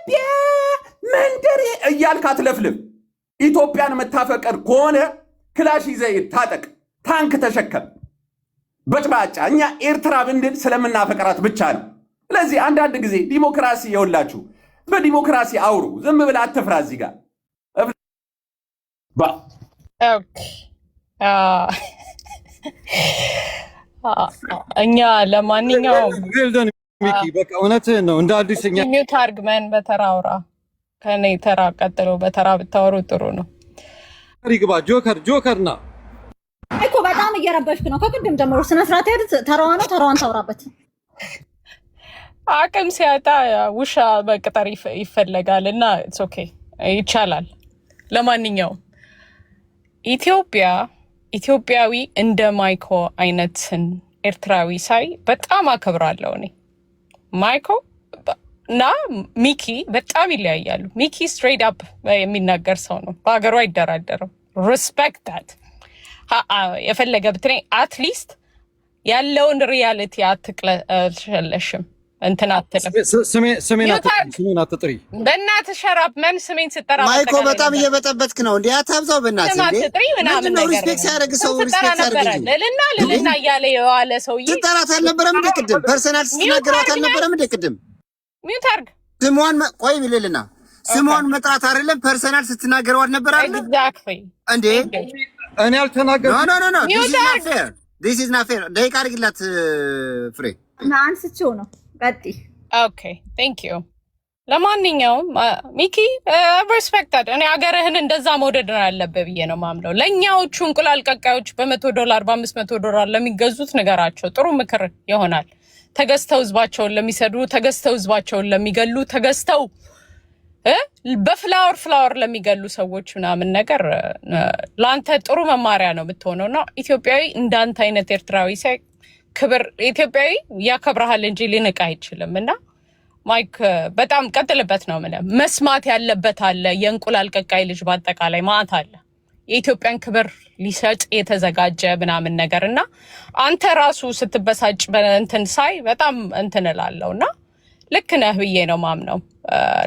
ኢትዮጵያ መንደሬ እያልክ አትለፍልፍ። ኢትዮጵያን መታፈቀር ከሆነ ክላሽ ይዘህ ታጠቅ፣ ታንክ ተሸከም። በጭባጫ እኛ ኤርትራ ብንድል ስለምናፈቅራት ብቻ ነው። ስለዚህ አንዳንድ ጊዜ ዲሞክራሲ የውላችሁ በዲሞክራሲ አውሩ። ዝም ብለህ አትፍራ። እዚህ ጋር እኛ ለማንኛውም በቃ እውነትህን ነው። እንደ አዲስ እኛ ሚውት አርግመን በተራ አውራ። ከኔ ተራ ቀጥሎ በተራ ብታወሩ ጥሩ ነው። ይግባ ጆከርና እኮ በጣም እየረበሽክ ነው። ከቅድም ጀምሮ ስነ ስርዓት ያድ ተራዋ ነው። ተራዋን ታውራበት። አቅም ሲያጣ ውሻ በቅጠር ይፈለጋል እና ኦኬ ይቻላል። ለማንኛውም ኢትዮጵያዊ እንደ ማይኮ አይነትን ኤርትራዊ ሳይ በጣም አከብራለሁ። እኔ ማይኮ እና ሚኪ በጣም ይለያያሉ። ሚኪ ስትሬት አፕ የሚናገር ሰው ነው። በሀገሩ አይደራደርም። ሪስፔክት ዳት የፈለገ ብትኔ አትሊስት ያለውን ሪያሊቲ አትቅለሸለሽም። እንትን አትልም። ስሜን አትጥሪ በእናትህ ሸራፕ መን ስሜን ስጠራ ማይኮ በጣም እየበጠበጥክ ነው። እንዴ አታብዛው በእናትህ እንዴ አትጥሪ ምናምን ነገር ሪስፔክት ያደርግ ሰው ሪስፔክት ያደርግ ልልና እያለ የዋለ ሰውዬ ትጠራት አልነበረም እንደ ቅድም ፐርሰናል ስትናገራት አልነበረም እንደ ቅድም ሚውት አድርግ። ስሟን ቆይ ልልና ስሟን መጥራት አይደለም ፐርሰናል ስትናገረው አልነበረ አይደል? ኤግዛክትሊ እንዴ እኔ አልተናገርኩም። ኖ this is not fair ደቂቃ አድርግላት ፍሬ እና አንስቼው ነው ቀጥ ኦኬ ቴንክ ዩ። ለማንኛውም ሚኪ ሪስፔክት እኔ ሀገርህን እንደዛ መውደድ ነው ያለብህ ብዬ ነው ማምለው። ለእኛዎቹ እንቁላል ቀቃዮች $100 $500 ለሚገዙት ነገራቸው ጥሩ ምክር ይሆናል። ተገዝተው ህዝባቸውን ለሚሰዱ፣ ተገዝተው ህዝባቸውን ለሚገሉ፣ ተገዝተው በፍላወር ለሚገሉ ሰዎች ምናምን ነገር ለአንተ ጥሩ መማሪያ ነው የምትሆነውና ኢትዮጵያዊ እንዳንተ አይነት ኤርትራዊ ሳይ ክብር ኢትዮጵያዊ ያከብረሃል እንጂ ሊንቅ አይችልም። እና ማይክ በጣም ቀጥልበት ነው ማለት መስማት ያለበት አለ። የእንቁላል ቀቃይ ልጅ በአጠቃላይ ማአት አለ የኢትዮጵያን ክብር ሊሰጥ የተዘጋጀ ምናምን ነገር እና አንተ ራሱ ስትበሳጭ በእንትን ሳይ በጣም እንትን እላለሁና ልክ ነህ ብዬ ነው ማምነው።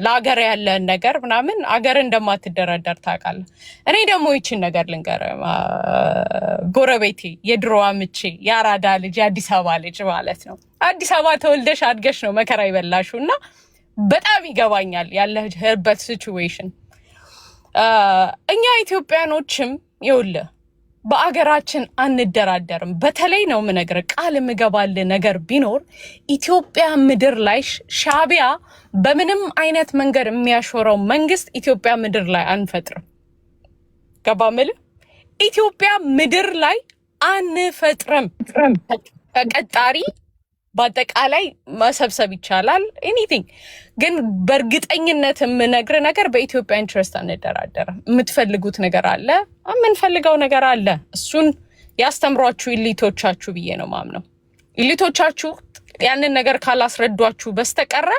ለአገር ያለን ነገር ምናምን አገር እንደማትደረደር ታውቃለህ። እኔ ደግሞ ይችን ነገር ልንገርህ፣ ጎረቤቴ የድሮዋ ምቼ የአራዳ ልጅ የአዲስ አበባ ልጅ ማለት ነው። አዲስ አበባ ተወልደሽ አድገሽ ነው መከራ ይበላሽው እና በጣም ይገባኛል ያለህበት ሲቹዌሽን። እኛ ኢትዮጵያኖችም ይኸውልህ በአገራችን አንደራደርም። በተለይ ነው የምነግርህ ቃል የምገባልህ ነገር ቢኖር ኢትዮጵያ ምድር ላይ ሻዕቢያ በምንም አይነት መንገድ የሚያሾረው መንግስት ኢትዮጵያ ምድር ላይ አንፈጥርም። ገባ የምልህ ኢትዮጵያ ምድር ላይ አንፈጥርም። ተቀጣሪ በአጠቃላይ መሰብሰብ ይቻላል ኤኒቲንግ፣ ግን በእርግጠኝነት የምነግር ነገር በኢትዮጵያ ኢንትረስት አንደራደርም። የምትፈልጉት ነገር አለ፣ የምንፈልገው ነገር አለ። እሱን ያስተምሯችሁ ኢሊቶቻችሁ ብዬ ነው ማምነው። ኢሊቶቻችሁ ያንን ነገር ካላስረዷችሁ በስተቀረ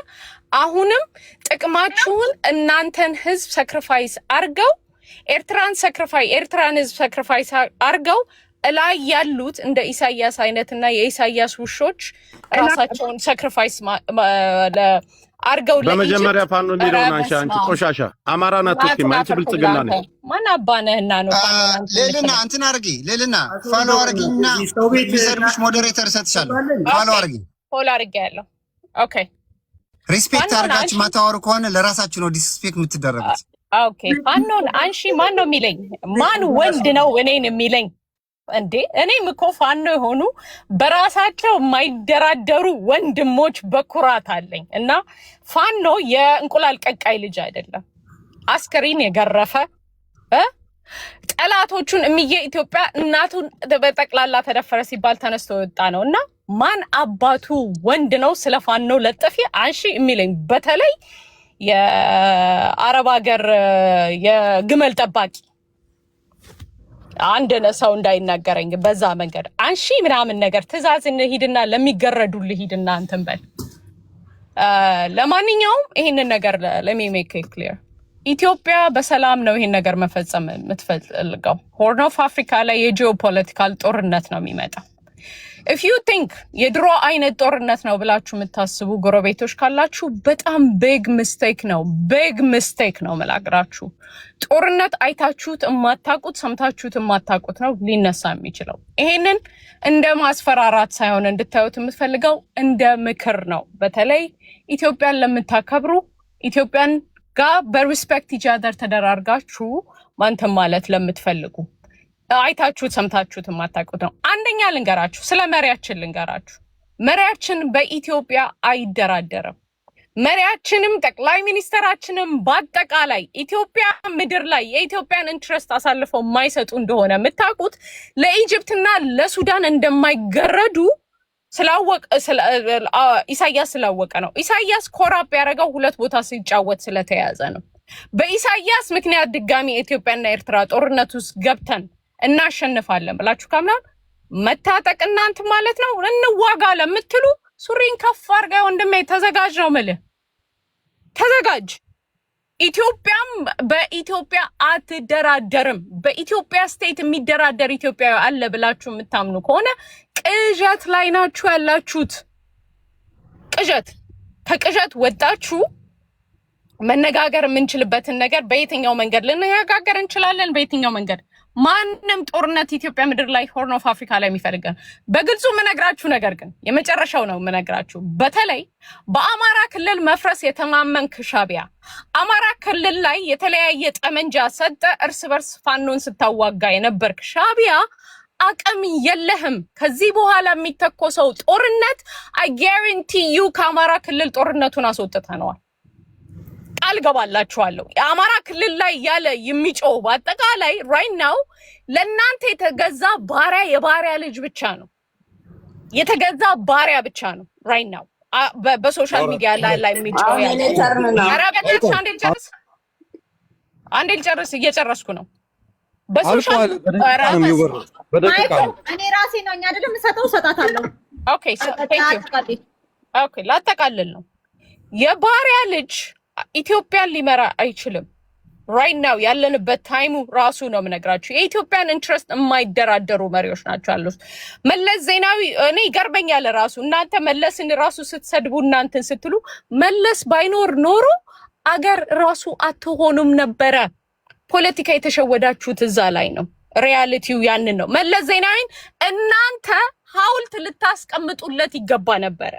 አሁንም ጥቅማችሁን እናንተን ህዝብ ሳክሪፋይስ አርገው ኤርትራን ህዝብ ሳክሪፋይስ አርገው ላይ ያሉት እንደ ኢሳያስ አይነትና የኢሳያስ ውሾች ራሳቸውን ሳክሪፋይስ አርገው በመጀመሪያ ፋኖ የሚለውን አንቺ ቆሻሻ አማራ ናት። እስኪ ማንቺ ብልጽግና ነኝ ማን አባነህና ነው ሌልና እንትን አርጊ ሌልና ፋሎ አርጊና ቢሰርብሽ ሞዴሬተር ሰጥሻለሁ። ፋሎ አርጊ ፎሎ አርጊ ያለው ኦኬ። ሪስፔክት አርጋችሁ ማታወሩ ከሆነ ለራሳችሁ ነው ዲስፔክት የምትደረጉት። ኦኬ ፋኖን አንሺ ማን ነው የሚለኝ? ማን ወንድ ነው እኔን የሚለኝ? እንዴ እኔም እኮ ፋኖ የሆኑ በራሳቸው የማይደራደሩ ወንድሞች በኩራት አለኝ። እና ፋኖ የእንቁላል ቀቃይ ልጅ አይደለም። አስከሬን የገረፈ ጠላቶቹን እምዬ ኢትዮጵያ እናቱን በጠቅላላ ተደፈረ ሲባል ተነስቶ የወጣ ነው። እና ማን አባቱ ወንድ ነው ስለ ፋኖ ለጠፊ አንሺ የሚለኝ? በተለይ የአረብ ሀገር የግመል ጠባቂ አንድ ሰው እንዳይናገረኝ በዛ መንገድ አንሺ ምናምን ነገር ትእዛዝ ሂድና ለሚገረዱልህ ሂድና እንትን በል። ለማንኛውም ይሄንን ነገር ለሜክ ክሊር ኢትዮጵያ በሰላም ነው ይሄን ነገር መፈጸም የምትፈልገው። ሆርን ኦፍ አፍሪካ ላይ የጂኦፖለቲካል ጦርነት ነው የሚመጣው። if you think የድሮ አይነት ጦርነት ነው ብላችሁ የምታስቡ ጎረቤቶች ካላችሁ በጣም big mistake ነው መላግራችሁ። ጦርነት አይታችሁት የማታውቁት ሰምታችሁት የማታውቁት ነው ሊነሳ የሚችለው። ይሄንን እንደ ማስፈራራት ሳይሆን እንድታዩት የምትፈልገው እንደ ምክር ነው። በተለይ ኢትዮጵያን ለምታከብሩ ኢትዮጵያን ጋር በሪስፔክት each other ተደራርጋችሁ ማንተም ማለት ለምትፈልጉ አይታችሁት ሰምታችሁት የማታውቁት ነው። አንደኛ ልንገራችሁ፣ ስለ መሪያችን ልንገራችሁ። መሪያችን በኢትዮጵያ አይደራደርም። መሪያችንም ጠቅላይ ሚኒስተራችንም በአጠቃላይ ኢትዮጵያ ምድር ላይ የኢትዮጵያን ኢንትረስት አሳልፈው የማይሰጡ እንደሆነ የምታውቁት ለኢጅፕትና ለሱዳን እንደማይገረዱ ኢሳያስ ስላወቀ ነው። ኢሳያስ ኮራፕ ያደረገው ሁለት ቦታ ሲጫወት ስለተያዘ ነው። በኢሳያስ ምክንያት ድጋሚ ኢትዮጵያና ኤርትራ ጦርነት ውስጥ ገብተን እናሸንፋለን ብላችሁ ካምናን መታጠቅ እናንተ ማለት ነው። እንዋጋ ለምትሉ ሱሪን ከፍ አድርጋ ወንድሜ ተዘጋጅ ነው የምልህ። ተዘጋጅ። ኢትዮጵያም በኢትዮጵያ አትደራደርም። በኢትዮጵያ ስቴት የሚደራደር ኢትዮጵያዊ አለ ብላችሁ የምታምኑ ከሆነ ቅዠት ላይ ናችሁ ያላችሁት። ቅዠት። ከቅዠት ወጣችሁ መነጋገር የምንችልበትን ነገር በየትኛው መንገድ ልንነጋገር እንችላለን? በየትኛው መንገድ? ማንም ጦርነት ኢትዮጵያ ምድር ላይ ሆርን ኦፍ አፍሪካ ላይ የሚፈልገን በግልጹ የምነግራችሁ ነገር ግን የመጨረሻው ነው የምነግራችሁ። በተለይ በአማራ ክልል መፍረስ የተማመንክ ሻቢያ አማራ ክልል ላይ የተለያየ ጠመንጃ ሰጠ እርስ በርስ ፋኖን ስታዋጋ የነበርክ ሻቢያ አቅም የለህም። ከዚህ በኋላ የሚተኮሰው ጦርነት አይ ጋራንቲ ዩ ከአማራ ክልል ጦርነቱን አስወጥተነዋል። ቃል ገባላችኋለሁ። የአማራ ክልል ላይ ያለ የሚጮህ በአጠቃላይ ራይት ናው ለእናንተ የተገዛ ባሪያ የባሪያ ልጅ ብቻ ነው። የተገዛ ባሪያ ብቻ ነው ራይት ናው በሶሻል ሚዲያ ላይ የሚጮህ ያለ። ኧረ በእናትሽ አንዴ ልጨርስ እየጨረስኩ ነው። በሶሻል እኔ ራሴ ነው አይደለም የምሰጠው እሰጣታለሁ። ኦኬ ላጠቃልል ነው። የባሪያ ልጅ ኢትዮጵያን ሊመራ አይችልም። ራይት ናው ያለንበት ታይሙ ራሱ ነው የምነግራችሁ። የኢትዮጵያን ኢንትረስት የማይደራደሩ መሪዎች ናቸው ያሉት። መለስ ዜናዊ እኔ ይገርመኛል ራሱ እናንተ መለስን ራሱ ስትሰድቡ እናንተን ስትሉ መለስ ባይኖር ኖሮ አገር ራሱ አትሆኑም ነበረ። ፖለቲካ የተሸወዳችሁት እዛ ላይ ነው። ሪያሊቲው ያንን ነው። መለስ ዜናዊን እናንተ ሐውልት ልታስቀምጡለት ይገባ ነበረ።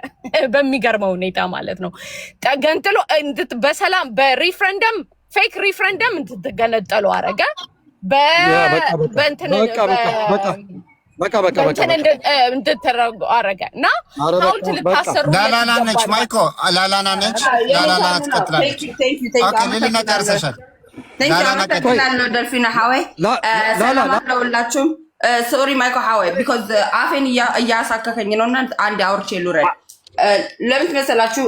በሚገርመው ሁኔታ ማለት ነው። ተገንጥሎ በሰላም በሪፍረንደም ፌክ ሪፍረንደም እንድትገነጠሉ አረገ። በእንትን እንድትረጉ አረገ እና ሐውልት ልታሰሩ ላላላ ነች ማይኮ ላላላ ነች። ላላላ ትቀጥላለች። ኦኬ ሌላ ጨርሰሻል። ተንከራተናል ደልፊና ሐወይ ሰላም አለውላችሁም። ሶሪ ማይኮ ሐወይ ቢኮዝ አፌን እያሳከከኝ ነውና አንድ አውርቼ ሉረን ለምን መሰላችሁ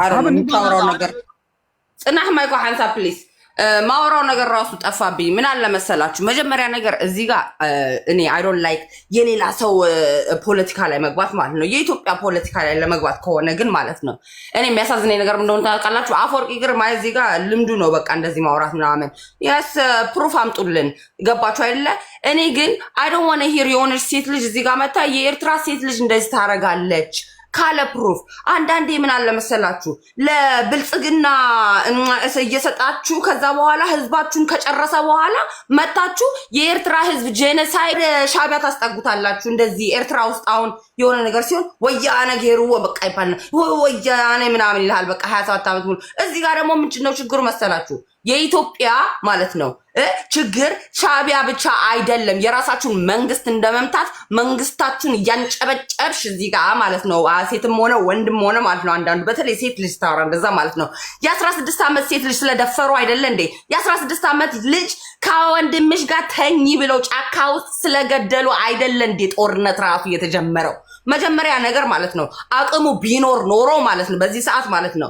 አሮን ታወራው ነገር ጽናህ ማይኮ ሐንሳ ፕሊዝ ማወራው ነገር ራሱ ጠፋብኝ። ምን አለ መሰላችሁ መጀመሪያ ነገር እዚህ ጋር እኔ አይ ዶንት ላይክ የሌላ ሰው ፖለቲካ ላይ መግባት ማለት ነው። የኢትዮጵያ ፖለቲካ ላይ ለመግባት ከሆነ ግን ማለት ነው እኔ የሚያሳዝነኝ ነገር እንደሆነ ታውቃላችሁ። አፈወርቂ ግርማ እዚህ ጋር ልምዱ ነው በቃ እንደዚህ ማውራት ምናምን። ያስ ፕሩፍ አምጡልን። ገባችሁ አይደለ? እኔ ግን አይ ዶንት ዋና ሂር የሆነች ሴት ልጅ እዚህ ጋር መታ የኤርትራ ሴት ልጅ እንደዚህ ታረጋለች ካለ ፕሩፍ። አንዳንዴ ምን አለ መሰላችሁ ለብልጽግና እየሰጣችሁ ከዛ በኋላ ህዝባችሁን ከጨረሰ በኋላ መታችሁ የኤርትራ ህዝብ ጄኖሳይድ ሻቢያ ታስጠጉታላችሁ። እንደዚህ ኤርትራ ውስጥ አሁን የሆነ ነገር ሲሆን ወያነ ገሩ በቃ ይባልና ወያነ ምናምን ይልሃል በቃ 27 ዓመት ሙሉ። እዚህ ጋር ደግሞ ምንድነው ችግሩ መሰላችሁ የኢትዮጵያ ማለት ነው ችግር ሻቢያ ብቻ አይደለም። የራሳችሁን መንግስት እንደመምታት መንግስታችሁን እያንጨበጨብሽ እዚህ ጋር ማለት ነው ሴትም ሆነ ወንድም ሆነ ማለት ነው። አንዳንዱ በተለይ ሴት ልጅ ታወራ እንደዛ ማለት ነው። የ16 ዓመት ሴት ልጅ ስለደፈሩ አይደለ እንዴ? የ16 ዓመት ልጅ ከወንድምሽ ጋር ተኝ ብለው ጫካ ውስጥ ስለገደሉ አይደለ እንዴ ጦርነት ራሱ የተጀመረው? መጀመሪያ ነገር ማለት ነው አቅሙ ቢኖር ኖሮ ማለት ነው በዚህ ሰዓት ማለት ነው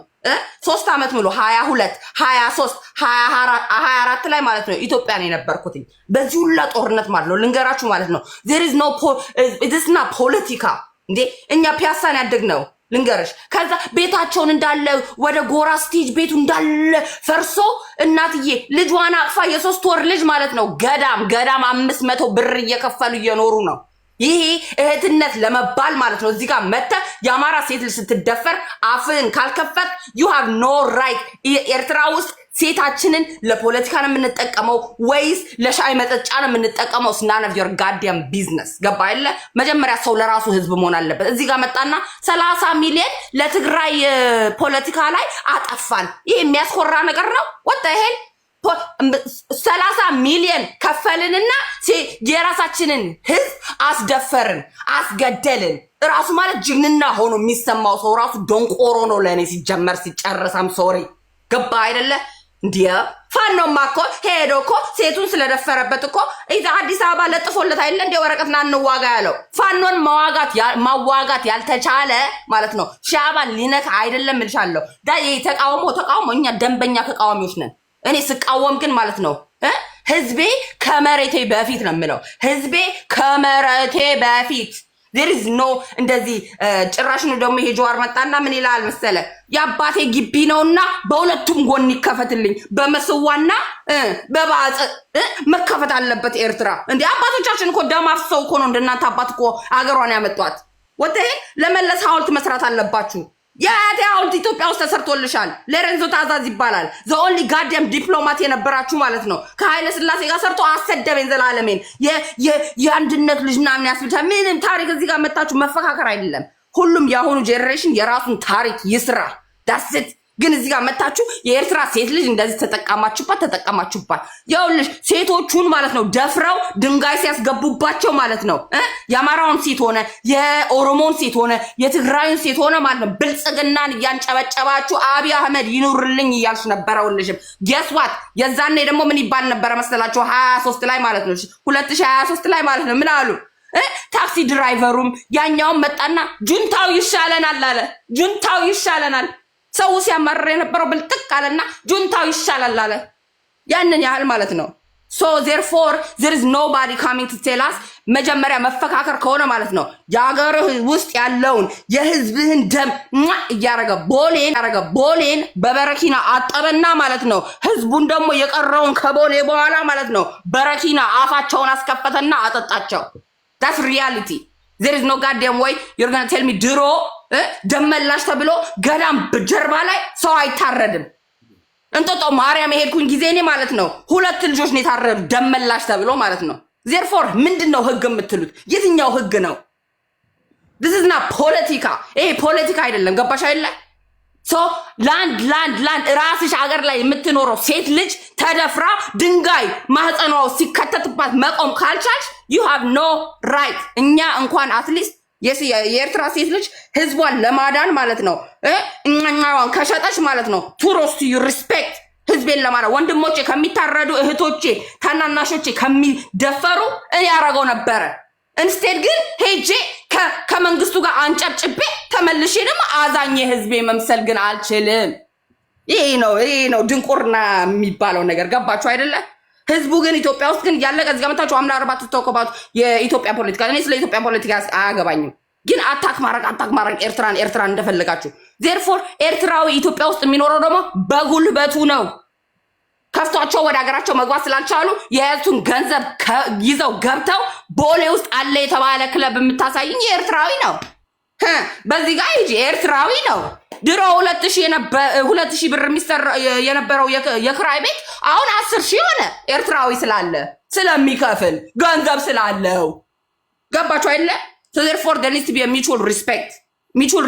3 ዓመት ሙሉ 22 23 24 ላይ ማለት ነው ኢትዮጵያን የነበርኩት በዚህ ሁላ ጦርነት ማለት ነው። ልንገራችሁ ማለት ነው there is no it is not ፖለቲካ እንዴ። እኛ ፒያሳን ያደግነው ልንገርሽ። ከዛ ቤታቸውን እንዳለ ወደ ጎራ ስቴጅ ቤቱ እንዳለ ፈርሶ እናትዬ ልጇን አቅፋ የ3 ወር ልጅ ማለት ነው ገዳም 500 ብር እየከፈሉ እየኖሩ ነው። ይሄ እህትነት ለመባል ማለት ነው። እዚህ ጋር መተህ የአማራ ሴት ልጅ ስትደፈር አፍህን ካልከፈት you have no right። ኤርትራ ውስጥ ሴታችንን ለፖለቲካ ነው የምንጠቀመው ወይስ ለሻይ መጠጫ ነው የምንጠቀመው? none of your goddamn business። ገባ አይደለ? መጀመሪያ ሰው ለራሱ ህዝብ መሆን አለበት። እዚህ ጋር መጣና 30 ሚሊዮን ለትግራይ ፖለቲካ ላይ አጠፋን። ይሄ የሚያስኮራ ነገር ነው? what the hell 30 ሚሊዮን ከፈልንና የራሳችንን ህዝብ አስደፈርን፣ አስገደልን። ራሱ ማለት ጅግንና ሆኖ የሚሰማው ሰው ራሱ ደንቆሮ ነው ለኔ ሲጀመር ሲጨርሳም ሶሪ። ገባ አይደለ? እንዲያ ፋኖማ እኮ ሄዶ እኮ ሴቱን ስለደፈረበት እኮ አዲስ አበባ ለጥፎለት አይደለ እንደ ወረቀትና እንዋጋ ያለው። ፋኖን ማዋጋት ያልተቻለ ማለት ነው ሻዕባን ሊነካ አይደለም እልሻለሁ። ዳይ ተቃውሞ እኛ ደንበኛ ተቃዋሚዎች ነን። እኔ ስቃወም ግን ማለት ነው ህዝቤ ከመሬቴ በፊት ነው የምለው። ህዝቤ ከመሬቴ በፊት there is no እንደዚህ ጭራሽ ነው። ደግሞ ይሄ ጀዋር መጣና ምን ይላል መሰለ የአባቴ ግቢ ነውና በሁለቱም ጎን ይከፈትልኝ፣ በመስዋና በባጽ መከፈት አለበት ኤርትራ። እንዴ አባቶቻችን እኮ ደም አፍሰው እኮ ነው እንደናንተ አባት እኮ አገሯን ያመጧት። ወጥተህ ለመለስ ሐውልት መስራት አለባችሁ። ያቴ ሐውልት ኢትዮጵያ ውስጥ ተሰርቶልሻል። ሎሬንዞ ታዛዝ ይባላል። ዘ ኦንሊ ጋርዲያን ዲፕሎማት የነበራችሁ ማለት ነው። ከኃይለ ሥላሴ ጋር ሰርቶ አሰደበኝ ዘላለሜን። የአንድነት ልጅ ምናምን ያስብታ ምንም ታሪክ እዚህ ጋር መጣችሁ መፈካከር አይደለም። ሁሉም የአሁኑ ጄኔሬሽን የራሱን ታሪክ ይስራ። ዳትስ ኢት። ግን እዚህ ጋር መጣችሁ የኤርትራ ሴት ልጅ እንደዚህ ተጠቀማችሁባት። ይኸውልሽ ሴቶቹን ማለት ነው ደፍረው ድንጋይ ሲያስገቡባቸው ማለት ነው የአማራውን ሴት ሆነ የኦሮሞን ሴት ሆነ የትግራዩን ሴት ሆነ ማለት ነው ብልጽግናን እያንጨበጨባችሁ አብይ አህመድ ይኑርልኝ እያልሽ ነበረውልሽም። ጌስ ዋት የዛኔ ደግሞ ምን ይባል ነበረ መስላችሁ? 23 ላይ ማለት ነው 2023 ላይ ማለት ነው ምን አሉ? ታክሲ ድራይቨሩም ያኛውን መጣና ጁንታው ይሻለናል አለ። ጁንታው ይሻለናል ሰው ሲያማርር የነበረው ብልጥቅ አለና ጁንታው ይሻላል አለ። ያንን ያህል ማለት ነው። so therefore there is nobody coming to tell us መጀመሪያ መፈካከር ከሆነ ማለት ነው የአገርህ ውስጥ ያለውን የህዝብህን ደም እያረገ ቦሌን በበረኪና አጠበና ማለት ነው ህዝቡን ደግሞ የቀረውን ከቦሌ በኋላ ማለት ነው በረኪና አፋቸውን አስከፈተና አጠጣቸው። that's reality። there is no goddamn way you're going to tell me ድሮ ደመላሽ ተብሎ ገዳም ጀርባ ላይ ሰው አይታረድም። እንጦጦ ማርያም ሄድኩኝ ጊዜ እኔ ማለት ነው 2 ልጆች ነው የታረዱ ደመላሽ ተብሎ ማለት ነው። therefore ምንድነው ህግ የምትሉት? የትኛው ህግ ነው? this is not ፖለቲካ። ይሄ ፖለቲካ አይደለም። ገባሽ አይደለ? so ላንድ ራስሽ አገር ላይ የምትኖረው ሴት ልጅ ተደፍራ ድንጋይ ማህፀኗ ሲከተትባት መቆም ካልቻልሽ you have no right። እኛ እንኳን አትሊስት የኤርትራ ሴት ልጅ ህዝቧን ለማዳን ማለት ነው እኛዋን ከሸጠች ማለት ነው ቱሮስ ዩ ሪስፔክት ህዝቤን ለማዳን ወንድሞቼ ከሚታረዱ እህቶቼ ታናናሾቼ ከሚደፈሩ እኔ ያረገው ነበረ። ኢንስቴድ ግን ሄጄ ከመንግስቱ ጋር አንጨብጭቤ ተመልሼ ደግሞ አዛኝ ህዝቤ መምሰል ግን አልችልም። ይሄ ነው ድንቁርና የሚባለው ነገር። ገባችሁ አይደለ? ህዝቡ ግን ኢትዮጵያ ውስጥ ግን ያለቀ እዚህ ጋር መጣችሁ አምና 4 ተቆባቱ የኢትዮጵያ ፖለቲካ። እኔ ስለ ኢትዮጵያ ፖለቲካ አያገባኝም። ግን አታክ ማረግ ኤርትራን እንደፈለጋችሁ። therefore ኤርትራዊ ኢትዮጵያ ውስጥ የሚኖረው ደግሞ በጉልበቱ ነው። ከፍቷቸው ወደ ሀገራቸው መግባት ስላልቻሉ የያዙትን ገንዘብ ይዘው ገብተው ቦሌ ውስጥ አለ የተባለ ክለብ የምታሳይኝ ኤርትራዊ ነው። በዚህ ጋር ይጂ ኤርትራዊ ነው። ድሮ 2000 ብር የነበረው የክራይ ቤት አሁን 10,000 ሆነ። ኤርትራዊ ስላለ ስለሚከፍል ገንዘብ ስላለው። ገባችሁ አይደለ? so therefore there needs to be a mutual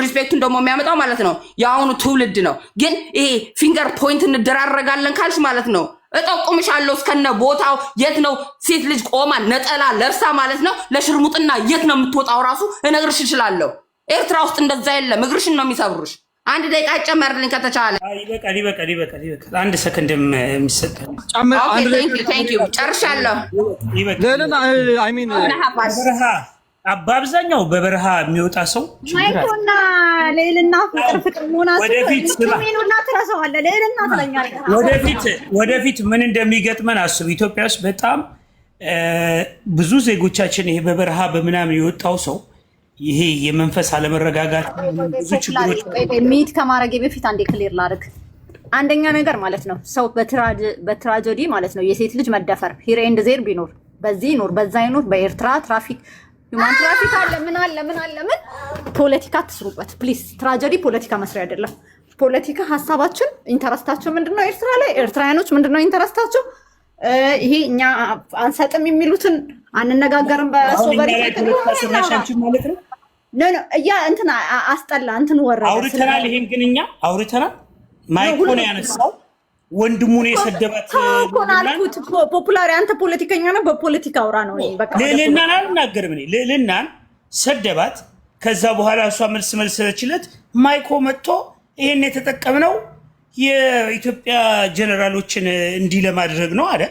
respectን ደግሞ የሚያመጣው ማለት ነው የአሁኑ ትውልድ ነው። ግን ይሄ ፊንገር ፖይንት እንደራረጋለን ካልሽ ማለት ነው እጠቁምሻለሁ እስከነ ቦታው የት ነው ሴት ልጅ ቆማ ነጠላ ለብሳ ማለት ነው ለሽርሙጥና የት ነው የምትወጣው ራሱ እነግርሽ እችላለሁ። ኤርትራ ውስጥ እንደዛ የለም። እግርሽን ነው የሚሰብሩሽ። 1 ደቂቃ ጨመርልኝ ከተቻለ። ይበቃል። 1 ሰከንድም የሚሰጥ ጨመር። Thank you ጨርሻለሁ። ለለና አይ ሚን በአብዛኛው በበረሃ የሚወጣ ሰው ማይኮና ሌልና ፍቅር ሆናችሁና ትረሳዋለህ። ሌልና ትለኛለህ። ወደፊት ምን እንደሚገጥመን አስቡ። ኢትዮጵያ ውስጥ በጣም ብዙ ዜጎቻችን ይሄ በበረሃ በምናምን የወጣው ሰው ይሄ የመንፈስ አለመረጋጋት ብዙ ችግሮች ሚት ከማረጌ በፊት አንዴ ክሊር ላድርግ። አንደኛ ነገር ማለት ነው ሰው በትራጀዲ ማለት ነው የሴት ልጅ መደፈር ሂር ኤንድ ዜር ቢኖር በዚህ ኑር በዛ ይኑር በኤርትራ ትራፊክ ሂውማን ትራፊክ አለ ምን ፖለቲካ ትስሩበት ፕሊዝ። ትራጀዲ ፖለቲካ መስሪያ አይደለም። ፖለቲካ ሀሳባችን ኢንተረስታቸው ምንድነው? ኤርትራ ላይ ኤርትራውያኖች ምንድነው ኢንተረስታቸው? ይሄ እኛ አንሰጥም የሚሉትን አንነጋገርም በሶበሪ ማለት ነው። ያ እንትን አስጠላ እንትን ወረደ። አውርተናል። ይሄን ግን እኛ አውርተናል። ማይኮን ያነሳው ወንድሙን የሰደባት ኮናልኩት ፖፑላር አንተ ፖለቲከኛ ነው። በፖለቲካ አውራ ነው። በቃ ልዕልናን አልናገርም እኔ። ልዕልናን ሰደባት። ከዛ በኋላ እሷ መልስ ሰለችለት። ማይኮ መጥቶ ይሄን የተጠቀምነው የኢትዮጵያ ጀነራሎችን እንዲህ ለማድረግ ነው አለ።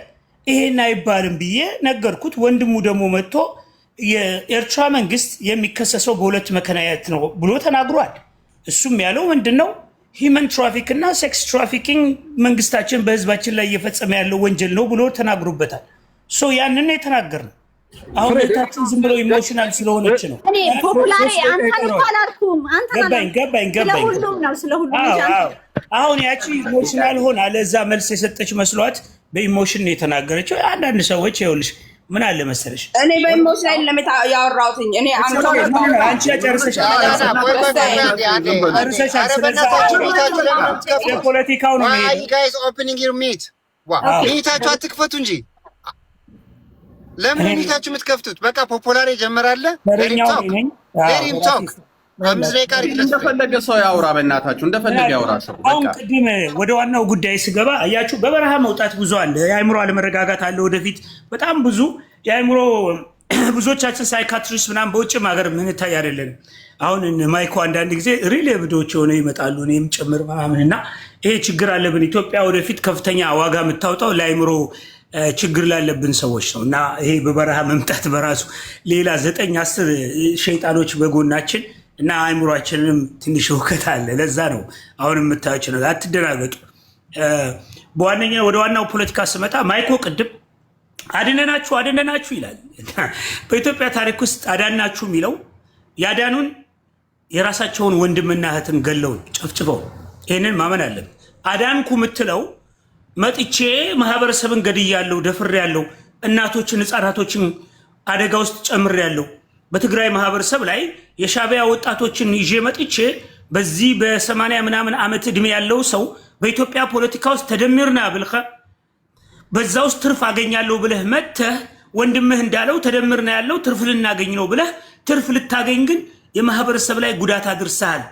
ይሄን አይባልም ብዬ ነገርኩት። ወንድሙ ደግሞ መጥቶ የኤርትራ መንግስት የሚከሰሰው በሁለት ምክንያት ነው ብሎ ተናግሯል። እሱም ያለው ምንድነው? ሂመን ትራፊክ እና ሴክስ ትራፊኪንግ መንግስታችን በህዝባችን ላይ እየፈጸመ ያለው ወንጀል ነው ብሎ ተናግሮበታል። ሶ ያንን የተናገርነው አሁን ታችን ዝም ብሎ ኢሞሽናል ስለሆነች ነው። እኔ ፖፑላሪ አንተ አላልኩም። አንተ ገባኝ ስለሁሉም ነው ስለሁሉም ነው። አሁን ያቺ ኢሞሽናል ሆና ለዛ መልስ የሰጠች መስሏት በኢሞሽን ነው የተናገረችው። አንዳንድ ሰዎች ይኸውልሽ ምን አለ መሰለሽ እኔ በኢሞሽናል ለምን ያወራሁትኝ እኔ አንቺ ጨርሰሻል። የፖለቲካው ነው ሚታችሁ አትክፈቱ እንጂ ለምን ሚታችሁ የምትከፍቱት? በቃ ፖፑላር ጀመራለ ሌሪም ቶክ እንደፈለገ ሰው ያውራ፣ በእናታችሁ እንደፈለገ ያውራ ሰው። አሁን ቅድም ወደ ዋናው ጉዳይ ስገባ አያችሁ በበረሃ መውጣት ብዙ አለ። የአእምሮ አለመረጋጋት አለ። ወደፊት በጣም ብዙ የአእምሮ ብዙዎቻችን ሳይካትሪስት ምናምን በውጭም ሀገር ምንታይ አይደለን። አሁን ማይኮ አንዳንድ ጊዜ ሪል እብዶች ሆነው ይመጣሉ፣ እኔም ጭምር ምናምን እና ይሄ ችግር አለብን። ኢትዮጵያ ወደፊት ከፍተኛ ዋጋ የምታወጣው ለአእምሮ ችግር ላለብን ሰዎች ነው እና ይሄ በበረሃ መምጣት በራሱ ሌላ 9-10 ሸይጣኖች በጎናችን እና አእምሯችንንም ትንሽ እውከት አለ። ለዛ ነው አሁን የምታዩት ነው። አትደናገጡ። በዋነኛ ወደ ዋናው ፖለቲካ ስመጣ ማይኮ ቅድም አድነናችሁ ይላል። በኢትዮጵያ ታሪክ ውስጥ አዳናችሁ የሚለው ያዳኑን የራሳቸውን ወንድምና እህትን ገለውን ጨፍጭፈው፣ ይህንን ማመን አለን። አዳንኩ የምትለው መጥቼ ማህበረሰብን ገድያለሁ፣ ደፍሬያለሁ፣ እናቶችን ህፃናቶችን አደጋ ውስጥ ጨምሬያለሁ። በትግራይ ማህበረሰብ ላይ የሻዕቢያ ወጣቶችን ይዤ መጥቼ በዚህ በ80 ምናምን ዓመት ዕድሜ ያለው ሰው በኢትዮጵያ ፖለቲካ ውስጥ ተደምርና ብልኸ በዛ ውስጥ ትርፍ አገኛለሁ ብለህ መጥተህ ወንድምህ እንዳለው ተደምርና ያለው ትርፍ ልናገኝ ነው ብለህ ትርፍ ልታገኝ ግን የማህበረሰብ ላይ ጉዳት አድርሰሃል፣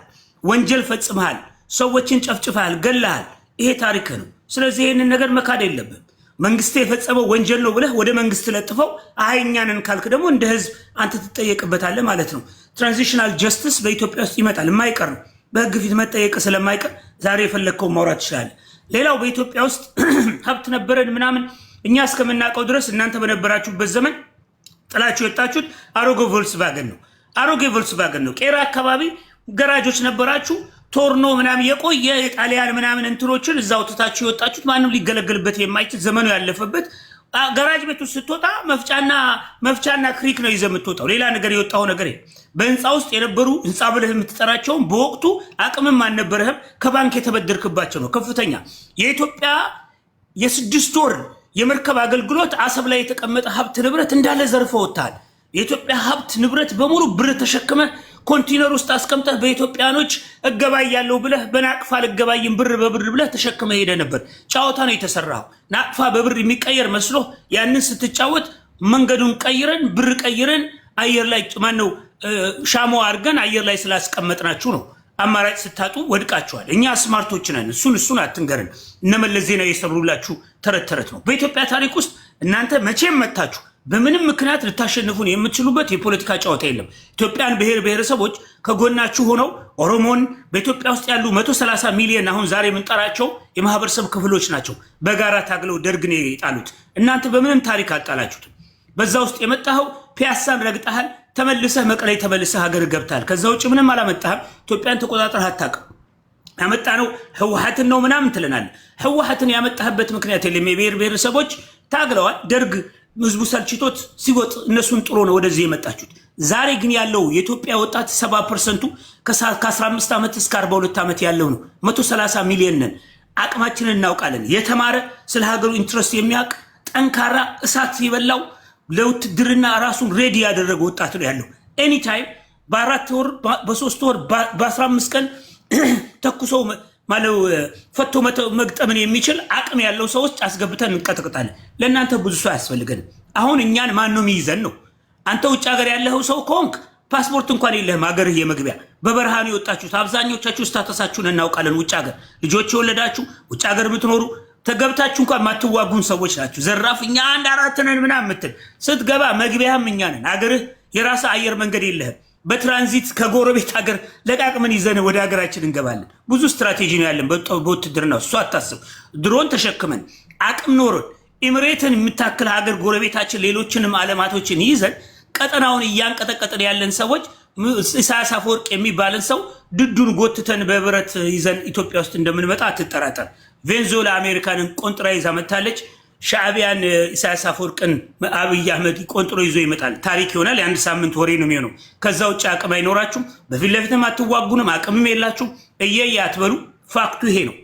ወንጀል ፈጽመሃል፣ ሰዎችን ጨፍጭፈሃል፣ ገለሃል። ይሄ ታሪክ ነው። ስለዚህ ይህንን ነገር መካድ የለብን። መንግስት የፈጸመው ወንጀል ነው ብለህ ወደ መንግስት ለጥፈው አህኛንን ካልክ ደግሞ እንደ ህዝብ አንተ ትጠየቅበታለህ ማለት ነው። ትራንዚሽናል ጀስቲስ በኢትዮጵያ ውስጥ ይመጣል፣ የማይቀር ነው። በህግ ፊት መጠየቅ ስለማይቀር ዛሬ የፈለግከውን ማውራት ትችላለህ። ሌላው በኢትዮጵያ ውስጥ ሀብት ነበረን ምናምን እኛ እስከምናውቀው ድረስ እናንተ በነበራችሁበት ዘመን ጥላችሁ የወጣችሁት አሮጌ ቮልክስቫገን ነው። ቄራ አካባቢ ገራጆች ነበራችሁ። ቶርኖ ምናምን የቆየ የጣሊያን ምናምን እንትኖችን እዛው ትታችሁ የወጣችሁት ማንም ሊገለገልበት የማይችል ዘመኑ ያለፈበት ገራጅ ቤት ውስጥ ስትወጣ መፍቻና ክሪክ ነው ይዘህ የምትወጣው። ሌላ ነገር የወጣው ነገር በህንፃ ውስጥ የነበሩ ህንፃ ብለህ የምትጠራቸውን በወቅቱ አቅምም አልነበረህም። ከባንክ የተበደርክባቸው ነው ከፍተኛ። የኢትዮጵያ የ6 ወር የመርከብ አገልግሎት አሰብ ላይ የተቀመጠ ሀብት ንብረት እንዳለ ዘርፈው ወጥተሃል። የኢትዮጵያ ሀብት ንብረት በሙሉ ብር ተሸክመ ኮንቲነር ውስጥ አስቀምጠህ በኢትዮጵያኖች እገባያለሁ ብለህ በናቅፋ ልገባይም ብር በብር ብለህ ተሸክመ ሄደ ነበር። ጫወታ ነው የተሰራው። ናቅፋ በብር የሚቀየር መስሎ ያንን ስትጫወት መንገዱን ቀይረን ብር ቀይረን አየር ላይ ማነው ሻሞ አድርገን አየር ላይ ስላስቀመጥናችሁ ነው። አማራጭ ስታጡ ወድቃችኋል። እኛ ስማርቶች ነን። እሱን አትንገረን። እነመለስ ዜናዊ የሰሩላችሁ ተረት ነው። በኢትዮጵያ ታሪክ ውስጥ እናንተ መቼም መታችሁ በምንም ምክንያት ልታሸንፉን የምትችሉበት የፖለቲካ ጨዋታ የለም። ኢትዮጵያን ብሔር ብሔረሰቦች ከጎናችሁ ሆነው ኦሮሞን በኢትዮጵያ ውስጥ ያሉ 130 ሚሊዮን አሁን ዛሬ የምንጠራቸው የማህበረሰብ ክፍሎች ናቸው በጋራ ታግለው ደርግን የጣሉት። እናንተ በምንም ታሪክ አልጣላችሁትም። በዛ ውስጥ የመጣኸው ፒያሳን ረግጠሃል፣ ተመልሰህ መቀሌ ተመልሰህ ሀገር ገብተሃል። ከዛ ውጭ ምንም አላመጣህም። ኢትዮጵያን ተቆጣጠረህ አታውቅም። ያመጣነው ህወሓትን ነው ምናምን ትለናለህ። ህወሓትን ያመጣህበት ምክንያት የለም። የብሔር ብሔረሰቦች ታግለዋል። ደርግ ህዝቡ ሰልችቶት ሲወጥ እነሱን ጥሎ ነው ወደዚህ የመጣችሁት። ዛሬ ግን ያለው የኢትዮጵያ ወጣት 70% ከ15 ዓመት እስከ 42 ዓመት ያለው ነው። 130 ሚሊዮን ነን። አቅማችንን እናውቃለን። የተማረ ስለ ሀገሩ ኢንትረስት የሚያውቅ ጠንካራ እሳት የበላው ለውትድርና ራሱን ሬዲ ያደረገ ወጣት ነው ያለው። ኤኒ ታይም በ4 ወር በ3 ወር በ15 ቀን ተኩሶ ማለው ፈቶ መግጠምን የሚችል አቅም ያለው ሰዎች አስገብተን እንቀጥቅጣለን። ለእናንተ ብዙ ሰው ያስፈልገን። አሁን እኛን ማን ነው የሚይዘን ነው? አንተ ውጭ ሀገር ያለው ሰው ኮንክ ፓስፖርት እንኳን የለህም፣ ሀገርህ የመግቢያ በበረሃን የወጣችሁት አብዛኞቻችሁ ስታተሳችሁን እናውቃለን። ውጭ ሀገር ልጆች የወለዳችሁ ውጭ ሀገር የምትኖሩ ተገብታችሁ እንኳን ማትዋጉን ሰዎች ናችሁ። ዘራፍ እኛ 1-4 ነን ምናምን የምትል ስትገባ መግቢያህም እኛ ነን። ሀገርህ የራስህ አየር መንገድ የለህም። በትራንዚት ከጎረቤት ሀገር ለቃቅመን ይዘን ወደ ሀገራችን እንገባለን። ብዙ ስትራቴጂ ነው ያለን በውትድርና። እሱ አታስብ። ድሮን ተሸክመን አቅም ኖሮን ኢምሬትን የምታክል ሀገር ጎረቤታችን ሌሎችንም አለማቶችን ይዘን ቀጠናውን እያንቀጠቀጥን ያለን ሰዎች ኢሳያስ አፈወርቅ የሚባልን ሰው ድዱን ጎትተን በብረት ይዘን ኢትዮጵያ ውስጥ እንደምንመጣ አትጠራጠር። ቬንዙዌላ አሜሪካንን ቆንጥራ ይዛ መታለች። ሻዕቢያን ኢሳያስ አፈወርቅን አብይ አህመድ ቆንጥሮ ይዞ ይመጣል። ታሪክ ይሆናል። የ1 ሳምንት ወሬ ነው የሚሆነው። ከዛ ውጭ አቅም አይኖራችሁም። በፊት ለፊትም አትዋጉንም። አቅምም የላችሁም። እየየ አትበሉ። ፋክቱ ይሄ ነው።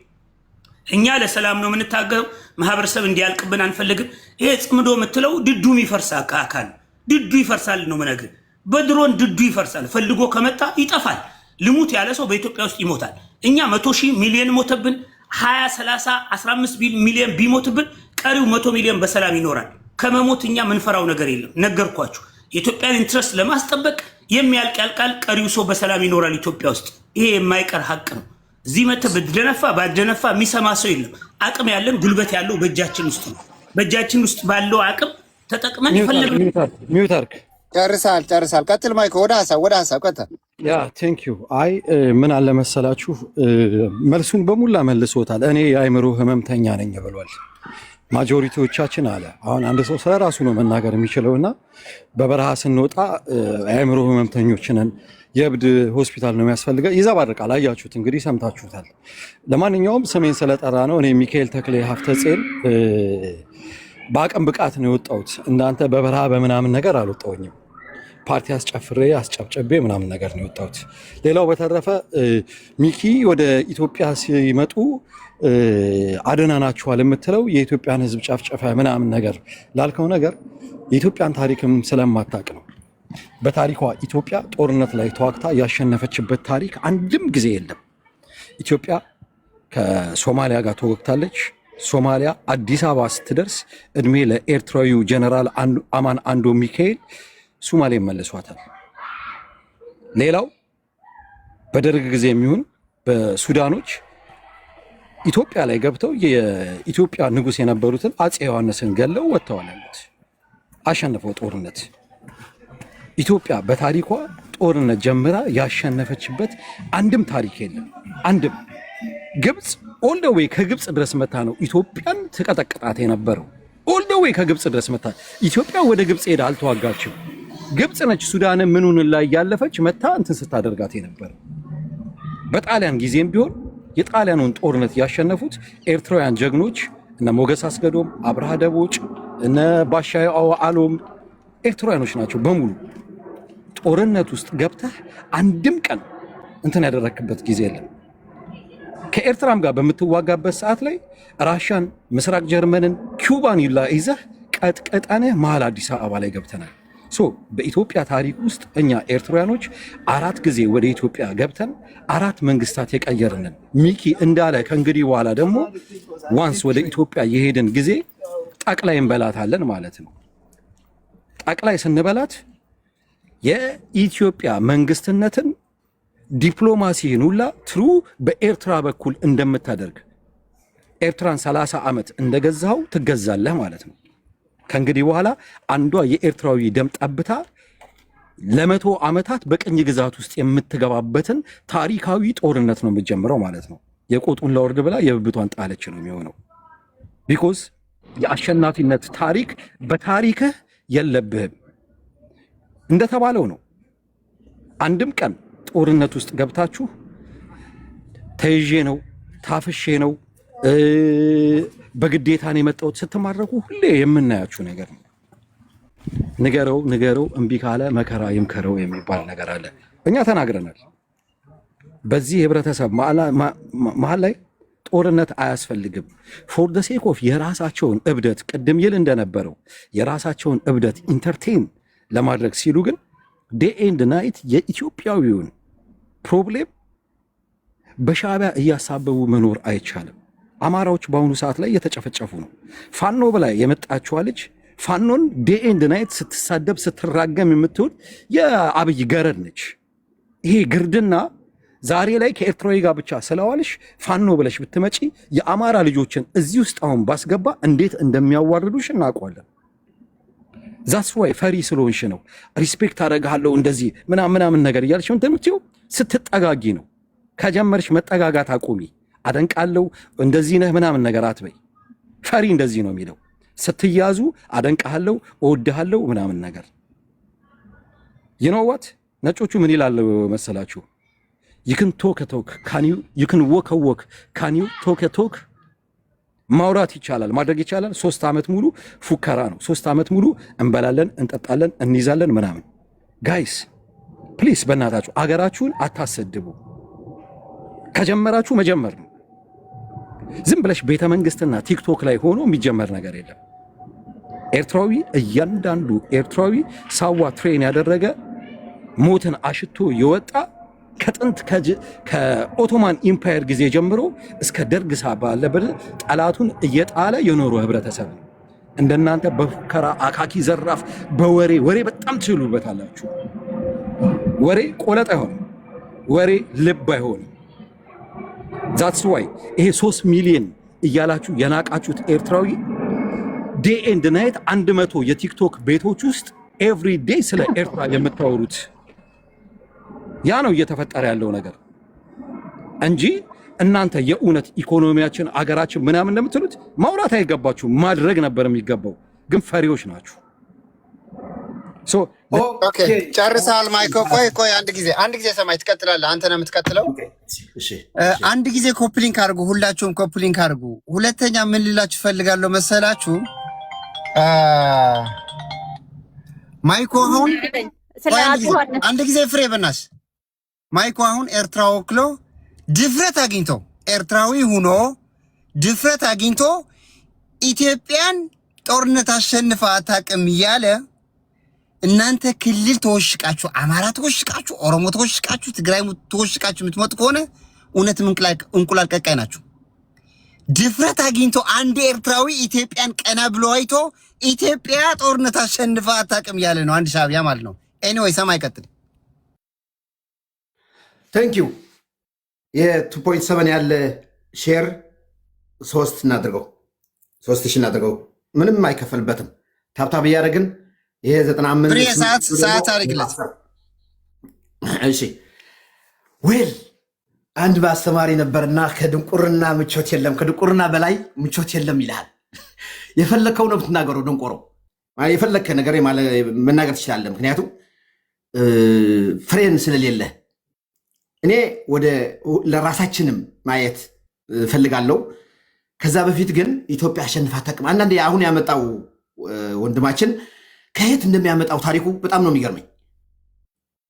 እኛ ለሰላም ነው የምንታገለው። ማህበረሰብ እንዲያልቅብን አንፈልግም። ይሄ ጽምዶ የምትለው ድዱም ይፈርሳ አካል ድዱ ይፈርሳል ነው የምነግርህ። በድሮን ድዱ ይፈርሳል። ፈልጎ ከመጣ ይጠፋል። ልሙት ያለ ሰው በኢትዮጵያ ውስጥ ይሞታል። እኛ 100 ሺህ ሚሊዮን ሞተብን፣ 20 30 15 ሚሊዮን ቢሞትብን ቀሪው 100 ሚሊዮን በሰላም ይኖራል። ከመሞት እኛ ምንፈራው ነገር የለም። ነገርኳችሁ። የኢትዮጵያን ኢንትረስት ለማስጠበቅ የሚያልቅ ያልቃል። ቀሪው ሰው በሰላም ይኖራል ኢትዮጵያ ውስጥ። ይሄ የማይቀር ሀቅ ነው። እዚህ መተህ ብትደነፋ ባትደነፋ የሚሰማ ሰው የለም። አቅም ያለን ጉልበት ያለው በእጃችን ውስጥ ነው። በእጃችን ውስጥ ባለው አቅም ተጠቅመን ይፈልግ ሚውታርክ ጨርሳል። ቀጥል ማይኮ። ወደ ሀሳብ ቀጥል። ያ ቴንክ ዩ። አይ ምን አለ መሰላችሁ፣ መልሱን በሙላ መልሶታል። እኔ የአእምሮ ህመምተኛ ነኝ ብሏል። ማጆሪቲዎቻችን አለ። አሁን አንድ ሰው ስለ ራሱ ነው መናገር የሚችለውና በበረሃ ስንወጣ የአእምሮ ህመምተኞችንን የእብድ ሆስፒታል ነው የሚያስፈልገው። ይዘባርቃል። አያችሁት እንግዲህ ሰምታችሁታል። ለማንኛውም ስሜን ስለጠራ ነው። እኔ ሚካኤል ተክሌ ሀፍተጼን በአቅም ብቃት ነው የወጣሁት። እንዳንተ በበረሃ በምናምን ነገር አልወጣሁኝም። ፓርቲ አስጨፍሬ አስጨብጨቤ ምናምን ነገር ነው የወጣሁት። ሌላው በተረፈ ሚኪ ወደ ኢትዮጵያ ሲመጡ አድነናችኋል የምትለው የኢትዮጵያን ህዝብ ጨፍጨፈ ምናምን ነገር ላልከው ነገር የኢትዮጵያን ታሪክም ስለማታውቅ ነው። በታሪኳ ኢትዮጵያ ጦርነት ላይ ተዋግታ ያሸነፈችበት ታሪክ አንድም ጊዜ የለም። ኢትዮጵያ ከሶማሊያ ጋር ተወግታለች። ሶማሊያ አዲስ አበባ ስትደርስ እድሜ ለኤርትራዊው ጀነራል አማን አንዶ ሚካኤል ሶማሌ መልሷታል። ሌላው በደርግ ጊዜ የሚሆን በሱዳኖች ኢትዮጵያ ላይ ገብተው የኢትዮጵያ ንጉስ የነበሩትን አፄ ዮሐንስን ገለው ወጥተዋል ያሉት አሸነፈው ጦርነት። ኢትዮጵያ በታሪኳ ጦርነት ጀምራ ያሸነፈችበት አንድም ታሪክ የለም። አንድም ግብፅ ኦል ደ ዌይ ከግብፅ ድረስ መታ ነው ኢትዮጵያን ትቀጠቅጣት የነበረው። ኦል ደ ዌይ ከግብፅ ድረስ መታ። ኢትዮጵያ ወደ ግብፅ ሄዳ አልተዋጋችም። ግብፅ ነች ሱዳንን ምኑን ላይ ያለፈች መታ እንትን ስታደርጋት የነበረው። በጣሊያን ጊዜም ቢሆን የጣሊያኑን ጦርነት ያሸነፉት ኤርትራውያን ጀግኖች እነ ሞገስ አስገዶም፣ አብርሃ ደቦጭ፣ እነ ባሻ አሎም ኤርትራውያኖች ናቸው በሙሉ። ጦርነት ውስጥ ገብተህ አንድም ቀን እንትን ያደረክበት ጊዜ የለም። ከኤርትራም ጋር በምትዋጋበት ሰዓት ላይ ራሻን፣ ምስራቅ ጀርመንን፣ ኪውባን ይዘህ ቀጥቀጠንህ መሀል አዲስ አበባ ላይ ገብተናል። በኢትዮጵያ ታሪክ ውስጥ እኛ ኤርትራውያኖች 4 ጊዜ ወደ ኢትዮጵያ ገብተን 4 መንግስታት የቀየርንን። ሚኪ እንዳለ ከእንግዲህ በኋላ ደግሞ ዋንስ ወደ ኢትዮጵያ የሄድን ጊዜ ጠቅላይ እንበላታለን ማለት ነው። ጠቅላይ ስንበላት የኢትዮጵያ መንግስትነትን ዲፕሎማሲን ሁላ ትሩ በኤርትራ በኩል እንደምታደርግ ኤርትራን 30 ዓመት እንደገዛው ትገዛለህ ማለት ነው። ከእንግዲህ በኋላ አንዷ የኤርትራዊ ደም ጠብታ ለ100 ዓመታት በቅኝ ግዛት ውስጥ የምትገባበትን ታሪካዊ ጦርነት ነው የምትጀምረው ማለት ነው። የቆጡን ለወርድ ብላ የብብቷን ጣለች ነው የሚሆነው። ቢኮዝ የአሸናፊነት ታሪክ በታሪክህ የለብህም። እንደተባለው ነው። አንድም ቀን ጦርነት ውስጥ ገብታችሁ ተይዤ ነው ታፍሼ ነው በግዴታን የመጣሁት ስትማረኩ ሁሌ የምናያችሁ ነገር ነው። ንገረው እምቢ ካለ መከራ ይምከረው የሚባል ነገር አለ። እኛ ተናግረናል። በዚህ ህብረተሰብ መሀል ላይ ጦርነት አያስፈልግም። ፎር ደ ሴክ ኦፍ የራሳቸውን እብደት ቅድም ይል እንደነበረው የራሳቸውን እብደት ኢንተርቴን ለማድረግ ሲሉ ግን ዴይ ኤንድ ናይት የኢትዮጵያዊውን ፕሮብሌም በሻዕቢያ እያሳበቡ መኖር አይቻልም። አማራዎች በአሁኑ ሰዓት ላይ እየተጨፈጨፉ ነው። ፋኖ በላይ የመጣችዋ ልጅ ፋኖን ዴይ ኤንድ ናይት ስትሳደብ ስትራገም የምትውል የአብይ ገረድ ነች። ይሄ ግርድና ዛሬ ላይ ከኤርትራዊ ጋር ብቻ ስለዋልሽ ፋኖ ብለሽ ብትመጪ የአማራ ልጆችን እዚህ ውስጥ አሁን ባስገባ እንዴት እንደሚያዋርዱሽ እናውቀዋለን። ዛስ ዋይ ፈሪ ስለሆንሽ ነው። ሪስፔክት አደርግሃለሁ እንደዚህ ምናምን ነገር እያልሽ እንደምትይው ስትጠጋጊ ነው። ከጀመርሽ መጠጋጋት አቁሚ። አደንቃለሁ እንደዚህ ነህ ምናምን ነገር አትበይ። ፈሪ እንደዚህ ነው የሚለው። ስትያዙ አደንቃለሁ እወድሃለሁ ምናምን ነገር ይኖዋት ነጮቹ ምን ይላሉ መሰላችሁ? ይክን ቶክ ቶክ ካኒው ይክን ወክ ወክ ካኒው ቶክ ቶክ ማውራት ይቻላል፣ ማድረግ ይቻላል። 3 ዓመት ሙሉ ፉከራ ነው። 3 ዓመት ሙሉ እንበላለን፣ እንጠጣለን፣ እንይዛለን ምናምን። ጋይስ ፕሊስ በእናታችሁ አገራችሁን አታሰድቡ። ከጀመራችሁ መጀመር ነው። ዝም ብለሽ ቤተ መንግስትና ቲክቶክ ላይ ሆኖ የሚጀመር ነገር የለም። ኤርትራዊ እያንዳንዱ ኤርትራዊ ሳዋ ትሬን ያደረገ ሞትን አሽቶ የወጣ ከጥንት ከኦቶማን ኢምፓየር ጊዜ ጀምሮ እስከ ደርግ ባለበት ጠላቱን እየጣለ የኖሩ ህብረተሰብ ነው። እንደናንተ በፉከራ አካኪ ዘራፍ በወሬ በጣም ትችሉበታላችሁ። ወሬ ቆለጥ አይሆንም። ወሬ ልብ አይሆንም። ዛትስ ዋይ ይሄ 3 ሚሊዮን እያላችሁ የናቃችሁት ኤርትራዊ ዴይ ኤንድ ናይት 100 የቲክቶክ ቤቶች ውስጥ ኤቭሪ ዴይ ስለ ኤርትራ የምታወሩት ያ ነው እየተፈጠረ ያለው ነገር እንጂ እናንተ የእውነት ኢኮኖሚያችን አገራችን ምናምን እንደምትሉት ማውራት አይገባችሁ፣ ማድረግ ነበር የሚገባው። ግን ፈሪዎች ናችሁ። ኦኬ ጨርሰሃል ማይኮ። ቆይ አንድ ጊዜ ሰማይ ትቀጥላለህ። አንተ ነው የምትቀጥለው። አንድ ጊዜ ኮፕሊንክ አድርጉ፣ ሁላችሁም ኮፕሊንክ አድርጉ። ሁለተኛ ምን ልላችሁ ፈልጋለሁ መሰላችሁ? ማይኮ አሁን አንድ ጊዜ ፍሬ በናስ ማይኮ አሁን ኤርትራ ወክሎ ድፍረት አግኝቶ ኤርትራዊ ሆኖ ድፍረት አግኝቶ ኢትዮጵያን ጦርነት አሸንፋ አታውቅም እያለ እናንተ ክልል ተወሽቃችሁ፣ አማራ ተወሽቃችሁ፣ ኦሮሞ ተወሽቃችሁ፣ ትግራይ ተወሽቃችሁ የምትመጡ ከሆነ እውነትም እንቁላል ቀቃይ ናችሁ። ድፍረት አግኝቶ አንድ ኤርትራዊ ኢትዮጵያን ቀና ብሎ አይቶ ኢትዮጵያ ጦርነት አሸንፋ አታውቅም እያለ ነው። አንድ ሻዕቢያ ማለት ነው። ኤኒዌይ ሰማይ ቀጥል። ቴንክ ዩ። የ2.7 ያለ ሼር 3 እናድርገው፣ 3000 እናድርገው። ምንም አይከፈልበትም። ታብታብ እያደረግን ይሄ 95 ሰዓት አድርግለት። እሺ ዌል አንድ በአስተማሪ ነበርና ከድንቁርና ምቾት የለም፣ ከድንቁርና በላይ ምቾት የለም ይልሃል። የፈለከው ነው ብትናገረው። ደንቆሮ የፈለከ ነገር መናገር ትችላለህ። ምክንያቱም ፍሬን ስለሌለ እኔ ወደ ለራሳችንም ማየት ፈልጋለሁ። ከዛ በፊት ግን ኢትዮጵያ አሸንፋ አታውቅም። አንዳንዴ አሁን ያመጣው ወንድማችን ከየት እንደሚያመጣው ታሪኩ በጣም ነው የሚገርመኝ።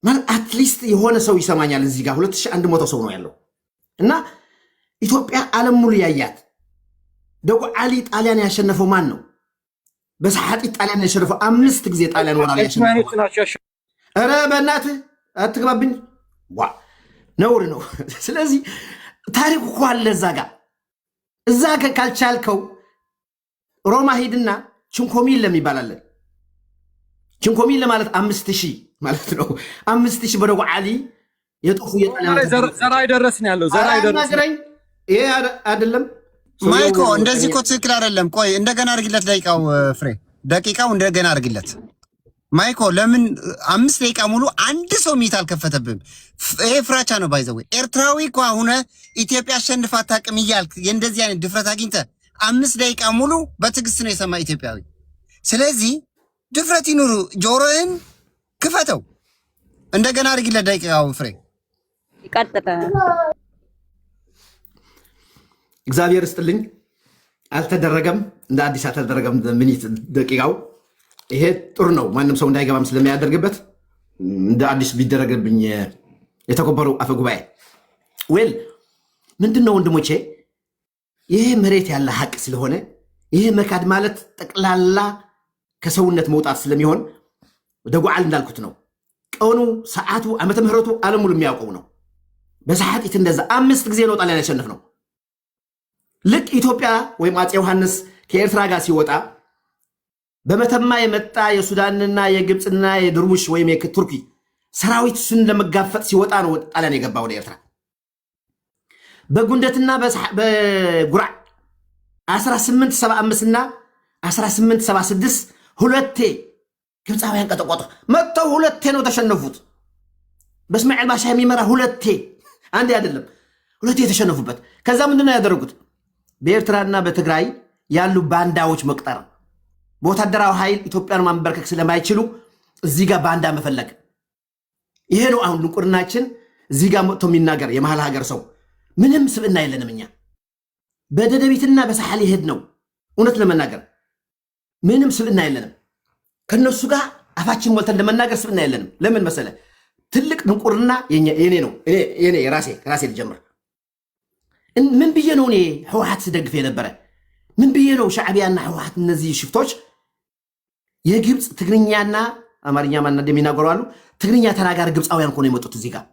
ማለት አትሊስት የሆነ ሰው ይሰማኛል። እዚህ ጋር 2100 ሰው ነው ያለው እና ኢትዮጵያ ዓለም ሙሉ ያያት። ደጎ ዓሊ ጣሊያን ያሸነፈው ማን ነው? በሰዓት ጣሊያን ያሸነፈው 5 ጊዜ ጣሊያን ወራሪ ያሸነፈው። ኧረ በእናትህ አትግባብኝ፣ ዋ ነውር ነው። ስለዚህ ታሪኩ እኮ አለ እዛ ጋር። እዛ ካልቻልከው ሮማ ሄድና ችንኮሚል ለሚባላለን። ችንኮሚል ለማለት 5000 ማለት ነው። 5000 በደጎ ዓሊ የጦፉ ዘራ አይደረስን ያለው ዘራ አይደረስን። ይሄ አይደለም ማይኮ፣ እንደዚህ እኮ ትክክል አይደለም። ቆይ እንደገና አድርግለት። ደቂቃው እንደገና አድርግለት። ማይኮ ለምን 5 ደቂቃ ሙሉ አንድ ሰው ሚት አልከፈተብም? ይሄ ፍራቻ ነው። ባይዘው ኤርትራዊ እኮ አሁን ኢትዮጵያ አሸንፋ አታውቅም እያልክ የእንደዚህ አይነት ድፍረት አግኝተህ 5 ደቂቃ ሙሉ በትዕግስት ነው የሰማ ኢትዮጵያዊ። ስለዚህ ድፍረት ይኑሩ፣ ጆሮህን ክፈተው። እንደገና አድርግለት ደቂቃው ፍሬ እግዚአብሔር ይስጥልኝ። አልተደረገም፣ እንደ አዲስ አልተደረገም። ሚኒት ደቂቃው ይሄ ጥሩ ነው። ማንም ሰው እንዳይገባም ስለሚያደርግበት እንደ አዲስ ቢደረግብኝ የተከበሩ አፈ ጉባኤ ዌል ምንድነው ወንድሞቼ ይሄ መሬት ያለ ሀቅ ስለሆነ ይሄ መካድ ማለት ጠቅላላ ከሰውነት መውጣት ስለሚሆን ወደ ጓዓል እንዳልኩት ነው። ቀኑ፣ ሰዓቱ፣ ዓመተ ምህረቱ ዓለም ሙሉ የሚያውቀው ነው። በሰዓት እንደዛ 5 ጊዜ ነው ጣሊያን ያሸነፍ ነው። ልክ ኢትዮጵያ ወይም አፄ ዮሐንስ ከኤርትራ ጋር ሲወጣ በመተማ የመጣ የሱዳንና የግብፅና የድርቡሽ ወይም የቱርኪ ሰራዊት እሱን ለመጋፈጥ ሲወጣ ነው ጣሊያን የገባ ወደ ኤርትራ። በጉንደትና በጉራዕ 1875 እና 1876 ሁለቴ ግብፃውያን ቀጠቆጡ። መጥተው ሁለቴ ነው ተሸነፉት። በእስማኤል ባሻ የሚመራ ሁለቴ፣ አንዴ አይደለም ሁለቴ የተሸነፉበት። ከዛ ምንድን ነው ያደረጉት? በኤርትራና በትግራይ ያሉ ባንዳዎች መቅጠር፣ በወታደራዊ ኃይል ኢትዮጵያን ማንበርከክ ስለማይችሉ እዚህ ጋር ባንዳ መፈለግ። ይሄ ነው አሁን ድንቁርናችን። እዚህ ጋር መጥቶ የሚናገር የመሀል ሀገር ሰው ምንም ስብዕና የለንም እኛ። በደደቢትና በሳሐል ይሄድ ነው እውነት ለመናገር ምንም ስብዕና የለንም። ከነሱ ጋር አፋችን ሞልተን ለመናገር ስብዕና የለንም። ለምን መሰለ? ትልቅ ድንቁርና የኔ ነው። እኔ ራሴ ልጀምር። ምን ብዬ ነው እኔ ህወሓት ስደግፍ የነበረ? ምን ብዬ ነው ሻዕቢያና ህወሓት እነዚህ ሽፍቶች የግብፅ ትግርኛና አማርኛ ማና እንደሚናገሩ አሉ ትግርኛ ተናጋሪ ግብፃውያን እኮ ነው የመጡት እዚህ ጋር።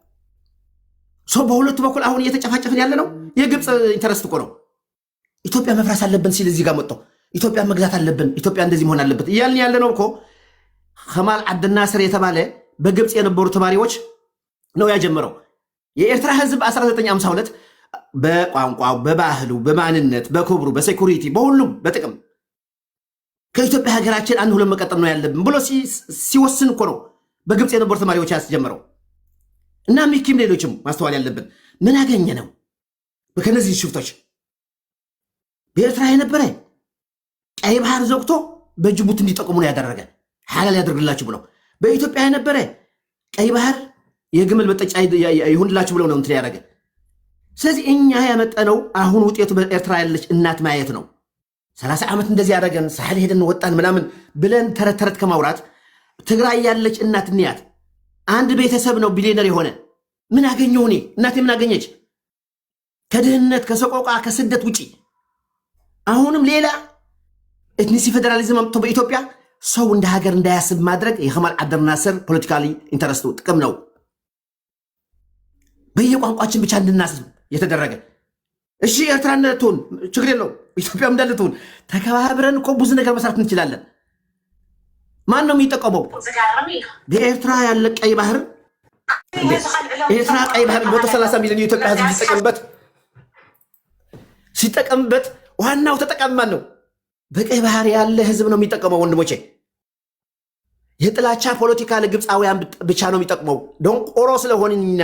ሰው በሁለቱ በኩል አሁን እየተጨፋጨፍን ያለ ነው የግብፅ ኢንተረስት እኮ ነው። ኢትዮጵያ መፍራስ አለብን ሲል እዚህ ጋር መጥቶ ኢትዮጵያ መግዛት አለብን፣ ኢትዮጵያ እንደዚህ መሆን አለበት እያልን ያለ ነው እኮ። ከማል አብደናስር የተባለ በግብፅ የነበሩ ተማሪዎች ነው ያጀመረው። የኤርትራ ህዝብ 1952 በቋንቋው፣ በባህሉ፣ በማንነት፣ በክብሩ፣ በሴኩሪቲ፣ በሁሉም በጥቅም ከኢትዮጵያ ሀገራችን አንድ ሁለት መቀጠል ነው ያለብን ብሎ ሲወስን እኮ ነው በግብፅ የነበሩ ተማሪዎች ያስጀመረው። እና ሚኪም ሌሎችም ማስተዋል ያለብን ምን አገኘ ነው ከነዚህ ሽፍቶች? በኤርትራ የነበረ ቀይ ባህር ዘግቶ በጅቡቲ እንዲጠቀሙ ነው ያደረገ፣ ሐላል ያደርግላችሁ ብለው። በኢትዮጵያ የነበረ ቀይ ባህር የግመል መጠጫ ይሁንላችሁ ብለው ነው እንትን ያደረገ። ስለዚህ እኛ ያመጣነው አሁን ውጤቱ በኤርትራ ያለች እናት ማየት ነው። 30 ዓመት እንደዚህ ያደረገን ሳህል ሄደን ወጣን ምናምን ብለን ተረት ተረት ከማውራት ትግራይ ያለች እናት እንያት። አንድ ቤተሰብ ነው ቢሊዮነር የሆነ። ምን አገኘው? እኔ እናቴ ምን አገኘች? ከድህነት ከሰቆቃ ከስደት ውጪ አሁንም ሌላ ኤትኒሲ ፌዴራሊዝም አምጥቶ በኢትዮጵያ ሰው እንደ ሀገር እንዳያስብ ማድረግ የከማል አብደልናስር ፖለቲካሊ ኢንተረስቱ ጥቅም ነው። በየቋንቋችን ብቻ እንድናስብ የተደረገ። እሺ ኤርትራ እንደትሆን ችግር የለውም፣ ኢትዮጵያ እንዳልትሆን ተከባብረን እኮ ብዙ ነገር መስራት እንችላለን። ማን ነው የሚጠቀመው? በኤርትራ ያለ ቀይ ባህር ኤርትራ ቀይ ባህር 130 ሚሊዮን የኢትዮጵያ ህዝብ ሲጠቀምበት ዋናው ተጠቃሚ ማን ነው? በቀይ ባህር ያለ ህዝብ ነው የሚጠቀመው። ወንድሞቼ የጥላቻ ፖለቲካ ለግብፃውያን ብቻ ነው የሚጠቅመው። ደንቆሮ ስለሆንና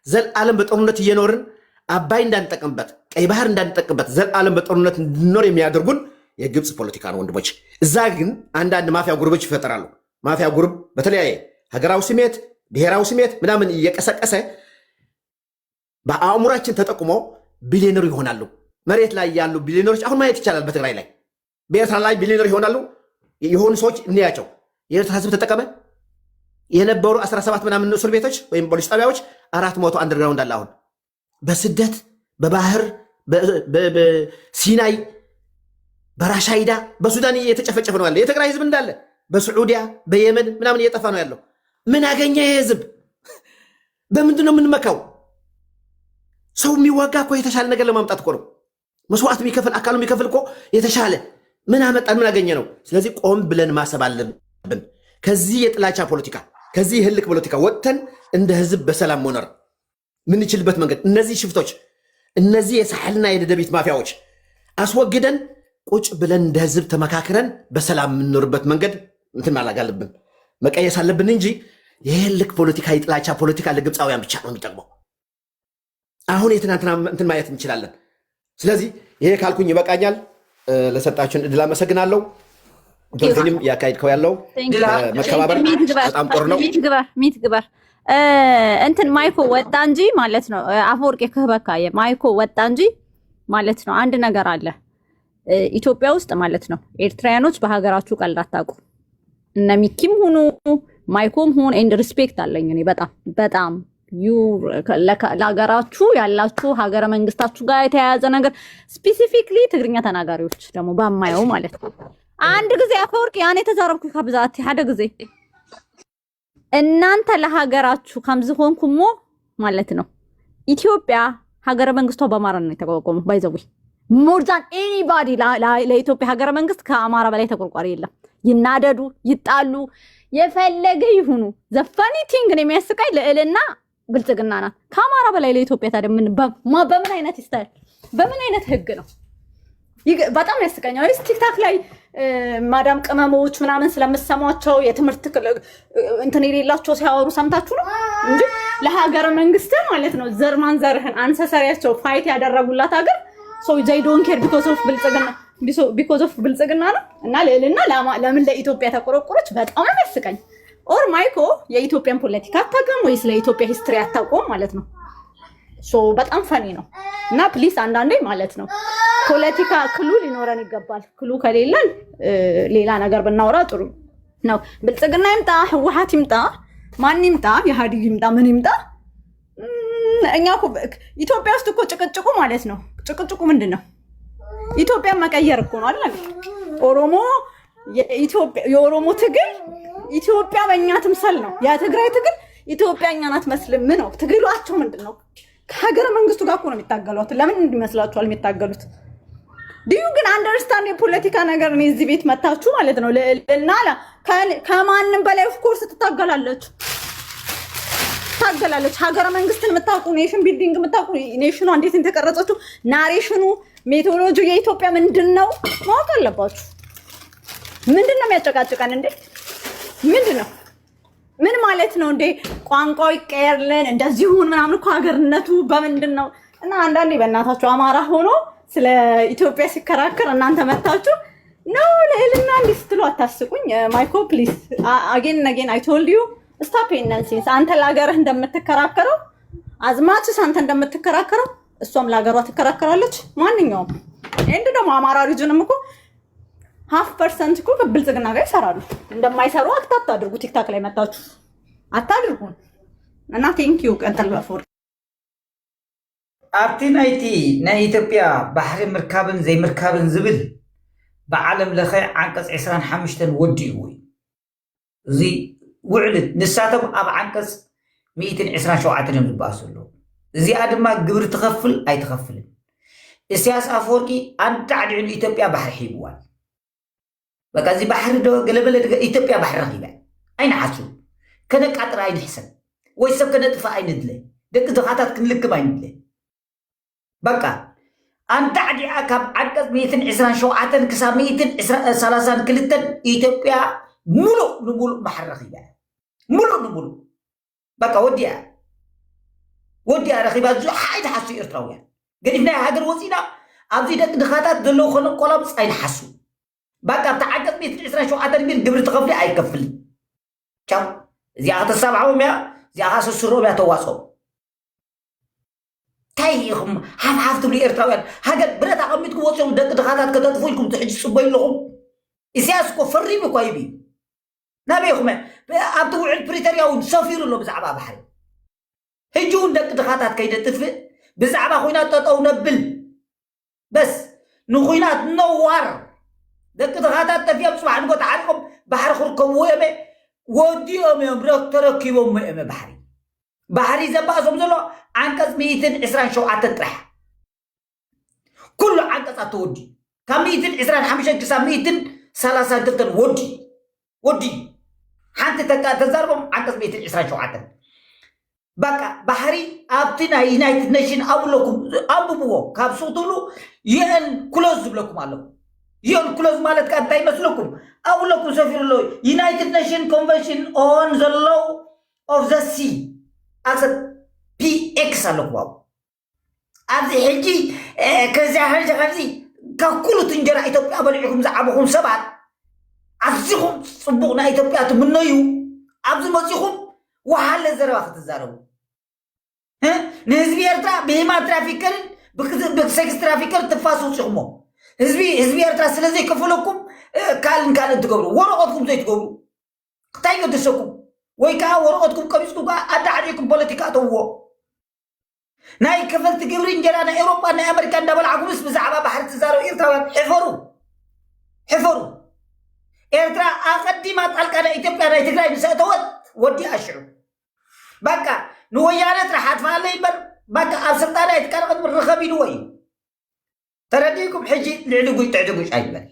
ዘላለም በጦርነት እየኖርን አባይ እንዳንጠቀምበት ቀይ ባህር እንዳንጠቀምበት ዘላለም በጦርነት እንድንኖር የሚያደርጉን የግብፅ ፖለቲካ ነው ወንድሞች። እዛ ግን አንዳንድ ማፊያ ጉርቦች ይፈጠራሉ። ማፊያ ጉርብ በተለያየ ሀገራዊ ስሜት፣ ብሔራዊ ስሜት ምናምን እየቀሰቀሰ በአእምሯችን ተጠቁሞ ቢሊዮነር ይሆናሉ። መሬት ላይ ያሉ ቢሊዮነሮች አሁን ማየት ይቻላል። በትግራይ ላይ በኤርትራ ላይ ቢሊዮነር ይሆናሉ የሆኑ ሰዎች እንያቸው። የኤርትራ ህዝብ ተጠቀመ የነበሩ 17 ምናምን እስር ቤቶች ወይም ፖሊስ ጣቢያዎች 400 አንደርግራውንድ አለ። አሁን በስደት በባህር በሲናይ በራሻይዳ በሱዳን እየተጨፈጨፈ ነው ያለ የትግራይ ህዝብ እንዳለ በስዑዲያ በየመን ምናምን እየጠፋ ነው ያለው። ምን አገኘ ይህ ህዝብ? በምንድን ነው የምንመካው? ሰው የሚዋጋ እኮ የተሻለ ነገር ለማምጣት እኮ ነው። መስዋዕት የሚከፍል አካሉ የሚከፍል እኮ የተሻለ ምን አመጣን? ምን አገኘ ነው? ስለዚህ ቆም ብለን ማሰብ አለብን። ከዚህ የጥላቻ ፖለቲካ ከዚህ የህልክ ፖለቲካ ወጥተን እንደ ህዝብ በሰላም መኖር ምንችልበት መንገድ እነዚህ ሽፍቶች እነዚህ የሳሕልና የደደቢት ማፊያዎች አስወግደን ቁጭ ብለን እንደ ህዝብ ተመካክረን በሰላም የምንኖርበት መንገድ እንትን ማላግ አለብን፣ መቀየስ አለብን እንጂ የህልክ ፖለቲካ የጥላቻ ፖለቲካ ለግብፃውያን ብቻ ነው የሚጠቅመው። አሁን የትናንትና እንትን ማየት እንችላለን። ስለዚህ ይሄ ካልኩኝ ይበቃኛል። ለሰጣችሁን እድል አመሰግናለሁ። ዶልፊንም ያካሄድከው ያለው መከባበር በጣም ጦር ነው። ሚት ግበር እንትን ማይኮ ወጣ እንጂ ማለት ነው። አፈወርቅ ክህበካ ማይኮ ወጣ እንጂ ማለት ነው። አንድ ነገር አለ ኢትዮጵያ ውስጥ ማለት ነው። ኤርትራያኖች በሀገራችሁ ቀልድ አታውቁ። እነ ሚኪም ሁኑ ማይኮም ሁን ኤንድ ሪስፔክት አለኝ እኔ በጣም ለሀገራችሁ ያላችሁ ሀገረ መንግስታችሁ ጋር የተያያዘ ነገር ስፔሲፊክሊ ትግርኛ ተናጋሪዎች ደግሞ ባማየው ማለት ነው። አንድ ጊዜ አፈወርቅ ያኔ ተዛረብኩ ከብዛት ሓደ ጊዜ እናንተ ለሀገራችሁ ከምዝሆንኩሞ ማለት ነው። ኢትዮጵያ ሀገረ መንግስቷ በአማራ ነው የተቋቋመው። ባይዘዊ ሞር ዛን ኤኒባዲ ለኢትዮጵያ ሀገረ መንግስት ከአማራ በላይ ተቆርቋሪ የለም። ይናደዱ ይጣሉ የፈለገ ይሁኑ ዘፋኒ ቲንግ ነው የሚያስቀኝ ልዕልና ብልጽግና ናት። ከአማራ በላይ ለኢትዮጵያ ታዲያ በምን አይነት ይስታል? በምን አይነት ህግ ነው? በጣም ያስቀኛል። ወይስ ቲክታክ ላይ ማዳም ቅመሞች ምናምን ስለምሰሟቸው የትምህርት እንትን የሌላቸው ሲያወሩ ሰምታችሁ ነው እንጂ ለሀገር መንግስት ማለት ነው ዘር ማንዘርህን አንሰሰሪያቸው ፋይት ያደረጉላት ሀገር ሶ ዘይ ዶንት ኬር ቢኮዝ ኦፍ ብልጽግና ነው። እና ልዕልና ለምን ለኢትዮጵያ ተቆረቆረች? በጣም ያስቀኝ። ኦር ማይኮ የኢትዮጵያን ፖለቲካ አታውቅም ወይስ ለኢትዮጵያ ሂስትሪ አታውቅም ማለት ነው። ሶ በጣም ፈኒ ነው። እና ፕሊስ አንዳንዴ ማለት ነው ፖለቲካ ክሉ ሊኖረን ይገባል። ክሉ ከሌለን ሌላ ነገር ብናወራ ጥሩ ነው። ብልጽግና ይምጣ፣ ህወሓት ይምጣ፣ ማን ይምጣ፣ ኢህአዴግ ይምጣ፣ ምን ይምጣ እኛ እኮ ኢትዮጵያ ውስጥ እኮ ጭቅጭቁ ማለት ነው። ጭቅጭቁ ምንድን ነው? ኢትዮጵያ መቀየር እኮ ነው አይደል? ኦሮሞ የኦሮሞ ትግል ኢትዮጵያ በእኛ ትምሰል ነው። የትግራይ ትግል ኢትዮጵያ እኛን አትመስልም ነው። ትግሏቸው ምንድን ነው? ከሀገረ መንግስቱ ጋር እኮ ነው የሚታገሉት። ለምን እንዲመስላችኋል የሚታገሉት? ዲዩ ግን አንደርስታንድ የፖለቲካ ነገር ነው። እዚህ ቤት መታችሁ ማለት ነው ልዕልና ከማንም በላይ ኦፍኮርስ ትታገላለች። ሀገረ መንግስትን የምታውቁ ኔሽን ቢልዲንግ የምታውቁ ኔሽኗ እንዴት የተቀረጸችው ናሬሽኑ ሜቶዶሎጂ የኢትዮጵያ ምንድን ነው ማወቅ አለባችሁ። ምንድን ነው የሚያጨቃጭቀን እንዴ? ምንድን ነው? ምን ማለት ነው እንዴ? ቋንቋው ይቀየርልን እንደዚሁን ምናምን እኮ ሀገርነቱ በምንድን ነው? እና አንዳንዴ በእናታችሁ አማራ ሆኖ ስለ ኢትዮጵያ ሲከራከር እናንተ መታችሁ ነው ልዕልና እንዲህ ስትሉ አታስቁኝ። ማይኮ ፕሊዝ አጌን አይ ቶልድ ዩ ስታፕ ኢነንሲንስ። አንተ ለሀገርህ እንደምትከራከረው አዝማችስ አንተ እንደምትከራከረው እሷም ለሀገሯ ትከራከራለች። ማንኛውም እንድ ደግሞ አማራ ሪጅንም እኮ 0.5% እኮ ከብልጽግና ጋር ይሰራሉ። እንደማይሰሩ አክታት አድርጉ። ቲክታክ ላይ መታችሁ አታድርጉ። እና ቴንክ ዩ ቀንተል ባፎር ኣብቲ ናይቲ ናይ ኢትዮጵያ ባሕሪ ምርካብን ዘይምርካብን ዝብል ብዓለም ለኸ ዓንቀጽ 25 ወዲኡ ወይ እዚ ውዕል ንሳቶም ኣብ ዓንቀጽ 127 እዮም ዝበኣሱ ኣለዉ። እዚኣ ድማ ግብሪ ትኸፍል ኣይትኸፍልን። ኢሳያስ ኣፈወርቂ አንድ ዓድዕሉ ኢትዮጵያ ባሕሪ ሒብዋል። በቃ እዚ ባሕሪ ዶ ገለበለ ኢትዮጵያ ባሕሪ ረኺባ ኣይንሓሱ ከነቃጥር ኣይንሕሰብ ወይ ሰብ ከነጥፋ ኣይንድለ ደቂ ድኻታት ክንልክብ ኣይንድለ በቃ አንድ ዓዲዓ ካብ ዓንቀጽ 127 ክሳብ 132 ኢትዮጵያ ሙሉእ ንሙሉእ ባሕሪ ረኺባ ሙሉእ ንሙሉእ በቃ ወዲያ ረኺባ ኣይንሓሱ ኤርትራውያን ገዲፍና ሃገር ወፂና ኣብዚ ደቂ ድኻታት ዘለዉ ከነቆላምፅ ኣይንሓሱ በቃ ኣብቲ ዓንቀጽ 127 ግን ግብሪ ትኸፍሊ ኣይከፍልን። ቻው እዚኣ ከተሳብዓዎም እያ እዚኣ ካሰስሮም እያ ተዋፅኦም እንታይ ኢኹም ሓፍሓፍ ትብሉ ኤርትራውያን ሃገር ብረት ኣቐሚጥኩም ወፂኦም ደቂ ድኻታት ከተጥፉ ኢልኩም ትሕጂ ፅበዩ ኣለኹም። ኢሳያስ እኮ ፈሪሙ እኳ ይብ ናበይኹም ኣብቲ ውዕል ፕሪቶርያ እውን ሰፊሩ ኣሎ ብዛዕባ ባሕሪ ሕጂ እውን ደቂ ድኻታት ከይደጥፍእ ብዛዕባ ኩናት ጠጠው ነብል በስ ንኩናት ነዋር ደቂ ድኻታት ጠፊኦም ፅባሕ ንጎ ተዓሪቆም ባሕሪ ክርከብዎ እመ ወዲኦም እዮም ተረኪቦም እመ ባሕሪ ዘባእሶም ዘሎ ዓንቀጽ 127 ጥራሕ ኩሉ ዓንቀጻት ተወዲ ካብ 125 ክሳብ 132 ወዲ ሓንቲ ተዛርቦም ዓንቀጽ 127 በቃ ባሕሪ ኣብቲ ናይ ዩናይትድ ኔሽን ኣብለኩም ኣንብብዎ ካብ ስቕትሉ ዩኤን ክሎዝ ዝብለኩም ኣለዉ። ዩኤን ክሎዝ ማለት ካ እንታይ ይመስለኩም? ኣብለኩም ሰፊሩ ኣሎ ዩናይትድ ኔሽን ኮንቨንሽን ኦን ዘ ሎው ኦፍ ዘ ሲ ኣክሰፕት ፒኤክስ ኣለኩም ኣብኡ ኣብዚ ሕጂ ከዚ ካብ ኩሉት እንጀራ ኢትዮጵያ በሊዕኩም ዝዓበኹም ሰባት ኣዝኹም ፅቡቕ ናይ ኢትዮጵያ ትምነዩ ኣብዚ መፂኹም ወሓለ ዘረባ ክትዛረቡ ንህዝቢ ኤርትራ ብሂማን ትራፊከርን ብሴክስ ትራፊከር ትፋስ ውፅኹሞ ህዝቢ ኤርትራ ስለዘይከፈለኩም ካልእን ትገብሩ ወረቐትኩም ዘይትገብሩ እንታይ ገደሰኩም ويكا ورقتكم قميصكم أدى عليكم بوليتيكا توو ناي كفلت جبرين جرانا أوروبا نا أمريكا دبل عقوبس بزعبا بحر تزارو إيرترا حفروا إيرترا أقدمت الكنا إثيوبيا نا تجري نسأتوت ودي أشعر بقى نويانات راح تفعل بقى أبسطنا يتكلم من رخبي نوي ترديكم حجي لعلقوا يتعجبوا إيش أيبل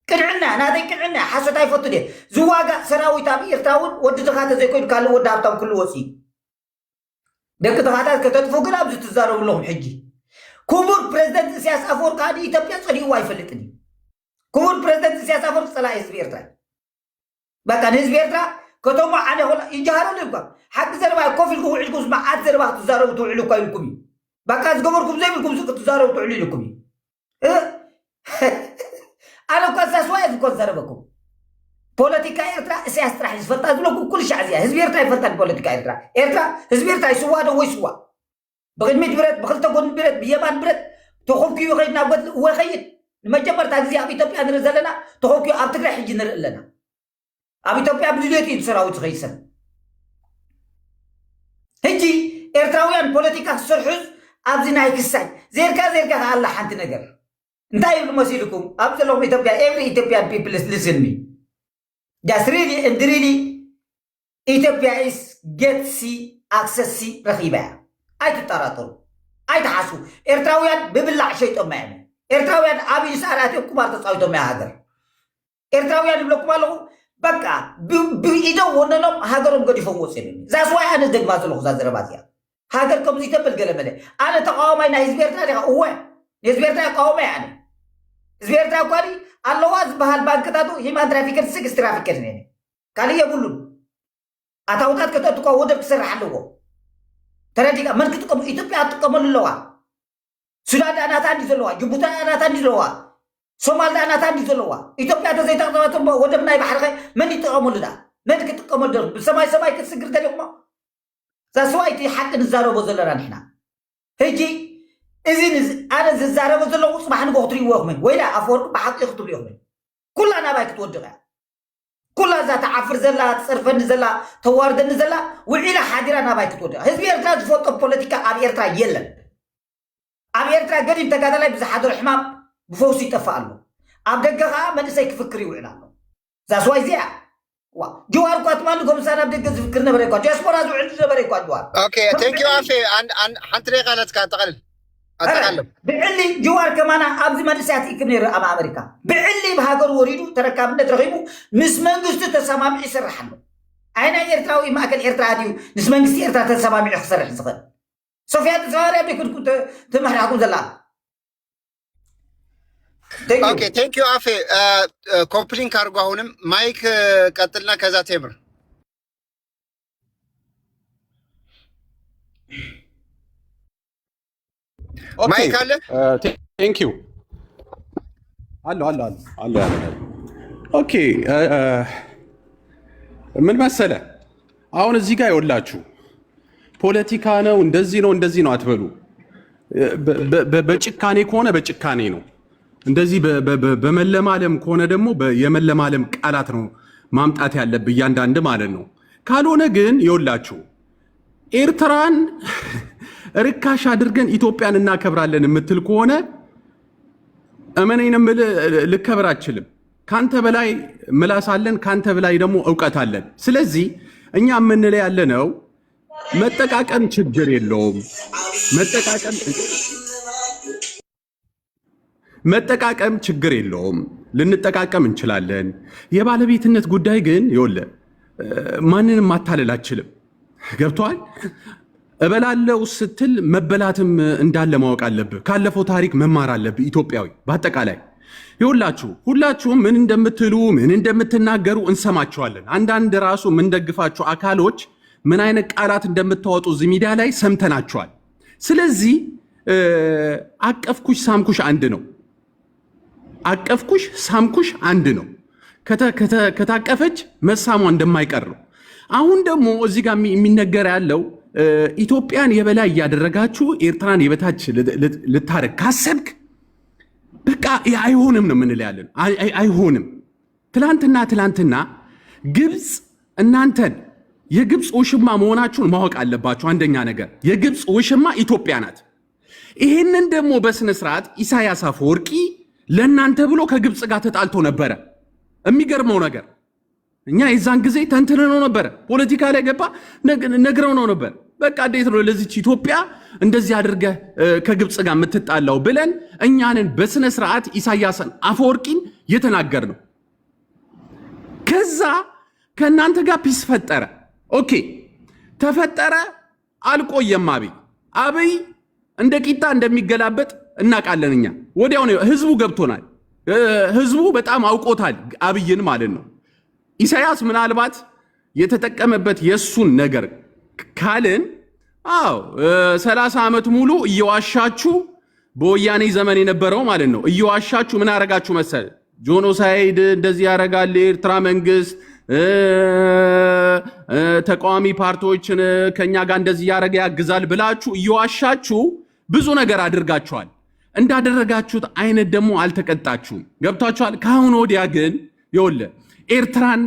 كنعنا نادي كنعنا حسوا تايفوتو دي زواجا سراوي تابي إرتاون ودي تخاطر زي كل كله ودي أبتم كل وسي دك تخاطر كتدفوق لا بزت تزاروا لهم حجي كبر بريزيدنت سياس أفور كادي إثيوبيا صدي واي فلتني كبر بريزيدنت سياس أفور صلاح إسبيرتا بقى نسبيرتا كتوما أنا هلا يجهروا لكم حق زربا كوفي الكم عليكم مع عاد زربا تزاروا وتعلوا كايلكم بقى زقبركم زي بالكم زق تزاروا وتعلوا لكم أنا كذا سواء كذا زربكم بوليتيكا إيرترا سياسة راح يسفلت لكم كل شيء عزيز حزب إيرترا يفلت بوليتيكا إيرترا حزب إيرترا يسوى ده ويسوى بغير ميت برد بغير تقول برد بيمان برد تخوف كيو خينا بود هو خيط لما جبر تاجزي أبي تبي أنا نزلنا تخوف كيو أبتك راح يجي لنا أبي تبي أبي جليتي تسراوي تغيسن هجي إيرتراويان بوليتيكا سرحز أبزنا يكسر زيركا الله حنت نجر انتهي بمسيركم أبزلهم إثيوبيا every Ethiopian people listen me just really and really Ethiopia is get see access see رخيبة أي تطارطر أي تحسوا إيرتراويان ببلع شيء تمام إيرتراويان أبي ساراتي كبار تصاوي تمام هذا إيرتراويان بلوك مالو بقى بإيده وننام هاجرهم قد يفهموا سنين that's why أنا دق ما تلوخ زازر بازيا هاجركم زي تبل قلمله أنا تقاوم أنا إزبيرتنا هو إزبيرتنا قاوم يعني إزبيرتنا قاري اللواز بهالبنك تادو هما ترافيكر سكس ترافيكر نيني قال يقولون أتاوتات كتو تقاو ودر كسر حلوه ترى ديك من كتو كم إثيوبيا تقام اللوا سودان أنا تاني زلوا جيبوتي أنا تاني زلوا سومال أنا تاني زلوا إثيوبيا تزاي تقام ودر ناي بحر من يتقام لدا من كتو كم ودر بسماي كتسكر تاني ما ساسوايتي حق نزارو بزلنا نحنا هيجي إذن أنا زارو بزلنا وصبح نقطري وهم ولا أفور بحق يخطري وهم كلنا بايك تودع كلها ذات عفر زلا تصرف نزلا توارد نزلا وعلى حاضرنا بايك تودع حزب إيرترا فوت بوليتيكا أبي إيرترا يلا أبي إيرترا قديم تقادلا بزحاد الحمام بفوسي تفعله أبدقها من سيك فكري وعلا زاسواي زيا جوار قات ما لكم سنة بدك فكرنا بريكوا جاسبورا زوجنا بريكوا جوار اوكي ثانك يو عافي عن حنتري قالت كان اتقلب بعلي جوار كمان ابزي ما نسيت كبني ام امريكا بعلي بهاجر وريدو تركابنا ترغيبو نس منغست تسمامي يسرحنا انا ايرتراوي ما كان ايرتراديو نس منغست ايرترا تسمامي يخسر حزقن سفيان زهري ابي كنت تمحرقوا زلا اوكي ثانك يو عافي كومبلين كارغو አሁንም ማይክ ቀጥልና ከዛ ቴምር ማይክ አለ ቴንክ ዩ አለ ኦኬ ምን መሰለ አሁን እዚህ ጋር ይወላችሁ ፖለቲካ ነው እንደዚህ ነው አትበሉ በጭካኔ ከሆነ በጭካኔ ነው እንደዚህ በመለማለም ከሆነ ደግሞ የመለማለም ቃላት ነው ማምጣት ያለብህ እያንዳንድ ማለት ነው ካልሆነ ግን ይወላችሁ ኤርትራን ርካሽ አድርገን ኢትዮጵያን እናከብራለን የምትል ከሆነ እመኔንም ልከብር አችልም ካንተ በላይ ምላስ አለን ካንተ በላይ ደግሞ ዕውቀት አለን ስለዚህ እኛ የምንለው ያለነው መጠቃቀም ችግር የለውም መጠቃቀም ችግር የለውም ልንጠቃቀም እንችላለን የባለቤትነት ጉዳይ ግን ይወለ ማንንም ማታለል አችልም ገብቷል እበላለው ስትል መበላትም እንዳለ ማወቅ አለብህ ካለፈው ታሪክ መማር አለብህ ኢትዮጵያዊ በአጠቃላይ ይወላችሁ ሁላችሁም ምን እንደምትሉ ምን እንደምትናገሩ እንሰማችኋለን አንዳንድ ራሱ ምን ደግፋችሁ አካሎች ምን አይነት ቃላት እንደምታወጡ እዚህ ሚዲያ ላይ ሰምተናችኋል ስለዚህ አቀፍኩሽ ሳምኩሽ አንድ ነው አቀፍኩሽ ሳምኩሽ አንድ ነው ከታቀፈች መሳሟ እንደማይቀር ነው አሁን ደግሞ እዚህ ጋር የሚነገር ያለው ኢትዮጵያን የበላይ ያደረጋችሁ ኤርትራን የበታች ልታረግ ካሰብክ በቃ አይሆንም ነው ምን ያለን አይሆንም ትላንትና ግብጽ እናንተን የግብፅ ውሽማ መሆናችሁን ማወቅ አለባችሁ። አንደኛ ነገር የግብፅ ውሽማ ኢትዮጵያ ናት። ይህንን ደግሞ በስነ ስርዓት ኢሳያስ አፈወርቂ ለእናንተ ብሎ ከግብፅ ጋር ተጣልቶ ነበረ። የሚገርመው ነገር እኛ የዛን ጊዜ ተንትነው ነበረ። ፖለቲካ ላይ ገባ ነግረው ነው ነበር። በቃ እንዴት ነው ለዚች ኢትዮጵያ እንደዚህ አድርገህ ከግብፅ ጋር የምትጣላው ብለን እኛንን በስነ ስርዓት ኢሳያስን አፈወርቂን የተናገር ነው። ከዛ ከእናንተ ጋር ፒስ ፈጠረ። ኦኬ ተፈጠረ፣ አልቆየም። አብይ እንደ ቂጣ እንደሚገላበጥ እናውቃለን። እኛ ወዲያው ነው ህዝቡ ገብቶናል። ህዝቡ በጣም አውቆታል አብይን ማለት ነው። ኢሳያስ ምናልባት የተጠቀመበት የሱን ነገር ካልን 30 ዓመት ሙሉ እየዋሻችሁ በወያኔ ዘመን የነበረው ማለት ነው እየዋሻችሁ ምን አረጋችሁ መሰል ጆኖሳይድ እንደዚህ ያረጋል የኤርትራ መንግስት ተቃዋሚ ፓርቲዎችን ከኛ ጋር እንደዚህ ያረጋ ያግዛል ብላችሁ እየዋሻችሁ ብዙ ነገር አድርጋችኋል። እንዳደረጋችሁት አይነት ደግሞ አልተቀጣችሁም። ገብታችኋል። ካሁን ወዲያ ግን ይወለ ኤርትራን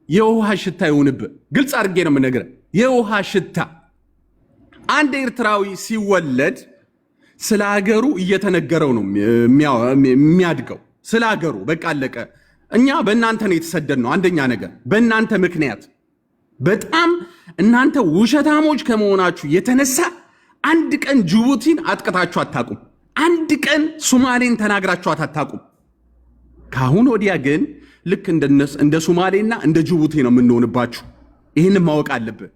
የውሃ ሽታ ይሁንብህ። ግልጽ አድርጌ ነው የምነግርህ። የውሃ ሽታ አንድ ኤርትራዊ ሲወለድ ስለ ሀገሩ እየተነገረው ነው የሚያድገው። ስለ ሀገሩ በቃ አለቀ። እኛ በእናንተ ነው የተሰደድነው። አንደኛ ነገር በእናንተ ምክንያት በጣም እናንተ ውሸታሞች ከመሆናችሁ የተነሳ አንድ ቀን ጅቡቲን አጥቅታችሁ አታቁም። አንድ ቀን ሶማሌን ተናግራችኋት አታቁም። ካሁን ወዲያ ግን ልክ እንደ ሶማሌና እንደ ጅቡቲ ነው የምንሆንባችሁ። ይህን ማወቅ አለብህ።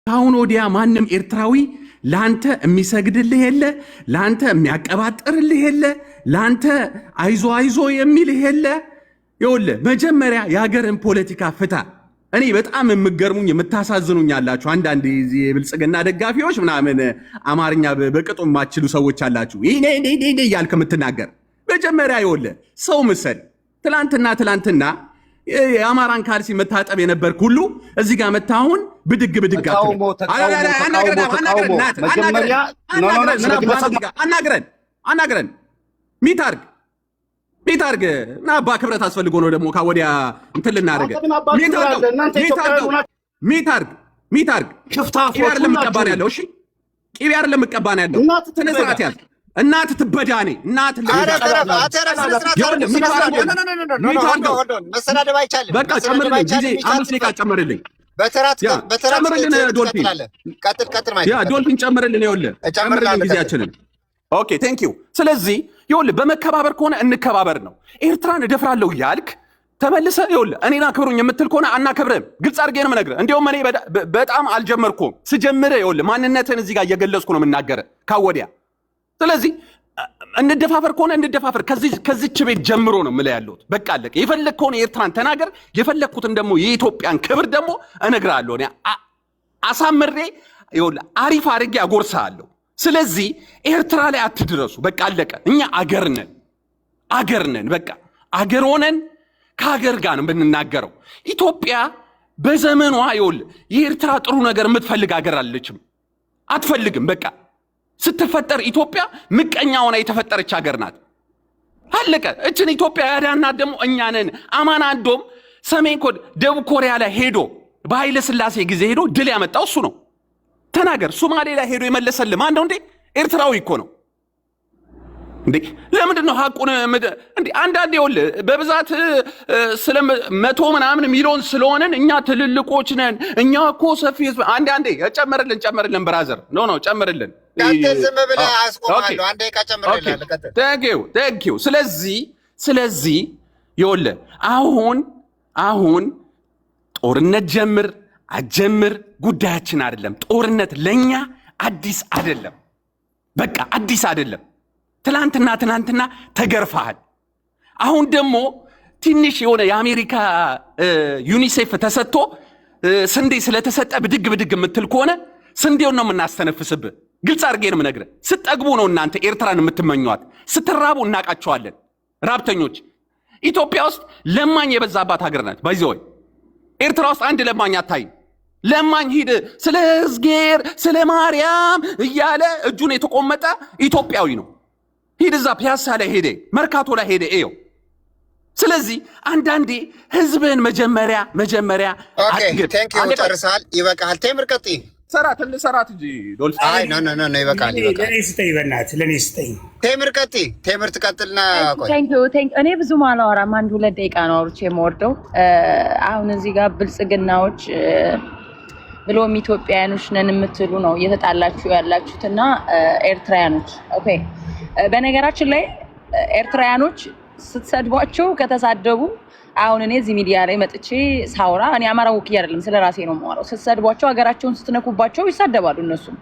ካሁን ወዲያ ማንም ኤርትራዊ ላንተ የሚሰግድልህ የለ፣ ላንተ የሚያቀባጥርልህ የለ፣ ላንተ አይዞ አይዞ የሚልህ የለ። ይኸውልህ መጀመሪያ የሀገርን ፖለቲካ ፍታ። እኔ በጣም የምገርሙኝ የምታሳዝኑኝ አላችሁ። አንዳንድ የብልጽግና ደጋፊዎች ምናምን አማርኛ በቅጡ የማትችሉ ሰዎች አላችሁ። ይሄ እያልክ የምትናገር መጀመሪያ ይኸውልህ ሰው ምሰል። ትላንትና የአማራን ካልሲ መታጠብ የነበርክ ሁሉ እዚህ ጋር መታሁን ብድግ አናግረን ሚታርግ እና አባ ክብረት አስፈልጎ ነው ደግሞ ካወዲያ እንትን ልናደርግ ሚታርግ ቂቤ አይደለም የምትቀባን ያለው። እሺ ቂቤ አይደለም የምትቀባን ያለው። ስነ ስርዓት ያዝ። እናት ትበዳኔ እናት መሰዳደብ አይቻልም። በቃ ጨምርልኝ ጊዜ 5 ደቂቃ ጨምርልኝ። ጨምርልን ዶልፊን ጨምርልን። ይኸውልህ ጨምርልን ጊዜያችንን። ኦኬ ቴንክ ዩ። ስለዚህ ይኸውልህ በመከባበር ከሆነ እንከባበር ነው። ኤርትራን እደፍራለሁ ያልክ ተመልሰ ይኸውልህ እኔን አክብሩኝ የምትል ከሆነ አናከብርህም። ግልጽ አድርጌ ነው የምነግርህ። እንዲያውም እኔ በጣም አልጀመርኩም። ስጀምርህ ይኸውልህ ማንነትን እዚህ ጋር እየገለጽኩ ነው የምናገርህ ካወዲያ። ስለዚህ እንደፋፈር ከሆነ እንደፋፈር ከዚች ቤት ጀምሮ ነው የምልህ ያለሁት። በቃ አለቀ። የፈለግከውን የኤርትራን ተናገር፣ የፈለግኩትን ደግሞ የኢትዮጵያን ክብር ደግሞ እነግርሃለሁ። እኔ አሳምሬ ይኸውልህ አሪፍ አድርጌ አጎርሳለሁ። ስለዚህ ኤርትራ ላይ አትድረሱ። በቃ አለቀ። እኛ አገር ነን። በቃ አገር ሆነን ከሀገር ጋር ነው የምንናገረው። ኢትዮጵያ በዘመኗ ይኸውልህ የኤርትራ ጥሩ ነገር የምትፈልግ ሀገር አለችም? አትፈልግም። በቃ ስትፈጠር ኢትዮጵያ ምቀኛ ሆና የተፈጠረች ሀገር ናት። አለቀ። እችን ኢትዮጵያ ያዳናት ደግሞ እኛ ነን። አማና አንዶም ሰሜን ደቡብ ኮሪያ ላይ ሄዶ በኃይለ ሥላሴ ጊዜ ሄዶ ድል ያመጣው እሱ ነው። ተናገር። ሶማሌ ላይ ሄዶ የመለሰልህ ማን ነው እንዴ? ኤርትራዊ እኮ ነው እንዴ። ለምንድን ነው ሐቁን እንዴ? አንዳንዴ ይኸውልህ በብዛት ስለ 100 ምናምን ሚሊዮን ስለሆነን እኛ ትልልቆች ነን። እኛ እኮ ሰፊ ህዝብ። አንዴ ጨምርልን ብራዘር። ኖ ጨምርልን። ዝም ብለህ አስቆማለሁ። አንዴ ጨምርልን። ቴንክ ዩ። ስለዚህ ይኸውልህ አሁን ጦርነት ጀምር አጀምር ጉዳያችን አይደለም። ጦርነት ለኛ አዲስ አይደለም። በቃ አዲስ አይደለም። ትላንትና ተገርፈሃል። አሁን ደግሞ ትንሽ የሆነ የአሜሪካ ዩኒሴፍ ተሰጥቶ ስንዴ ስለተሰጠ ብድግ የምትል ከሆነ ስንዴውን ነው የምናስተነፍስብህ። ግልጽ አድርጌ ነው የምነግርህ። ስትጠግቡ ነው እናንተ ኤርትራን የምትመኟት። ስትራቡ እናቃቸዋለን። ራብተኞች ኢትዮጵያ ውስጥ ለማኝ የበዛባት ሀገር ናት። ባይዘወይ ኤርትራ ውስጥ አንድ ለማኝ አታይም። ለማኝ ሂድ ስለ ሕዝጌር ስለ ማርያም እያለ እጁን የተቆመጠ ኢትዮጵያዊ ነው። ሂድ እዛ ፒያሳ ላይ ሄደ፣ መርካቶ ላይ ሄደ እየው። ስለዚህ አንዳንዴ ህዝብን መጀመሪያ ኦኬ ቴንክ ዩ ጨርሰሃል፣ ይበቃል። ቴምር ቀጥይ። ሰራት እንጂ ዶልፊ አይ ኖ ይበቃል። ለኔ ስጠኝ፣ በእናትህ ለኔ ስጠኝ። ቴምር ቀጥይ። ቴምር ትቀጥልና ቆይ። እኔ ብዙ አላወራም፣ 1-2 ደቂቃ ነው አውርቼ የምወርደው። አሁን እዚህ ጋር ብልጽግናዎች ብሎም ኢትዮጵያውያኖች ነን የምትሉ ነው እየተጣላችሁ ያላችሁትና ኤርትራውያኖች። ኦኬ በነገራችን ላይ ኤርትራውያኖች ስትሰድቧቸው ከተሳደቡ አሁን እኔ እዚህ ሚዲያ ላይ መጥቼ ሳውራ እኔ አማራ ወክዬ አይደለም ስለ ራሴ ነው የማወራው። ስትሰድቧቸው ሀገራቸውን ስትነኩባቸው ይሳደባሉ እነሱም።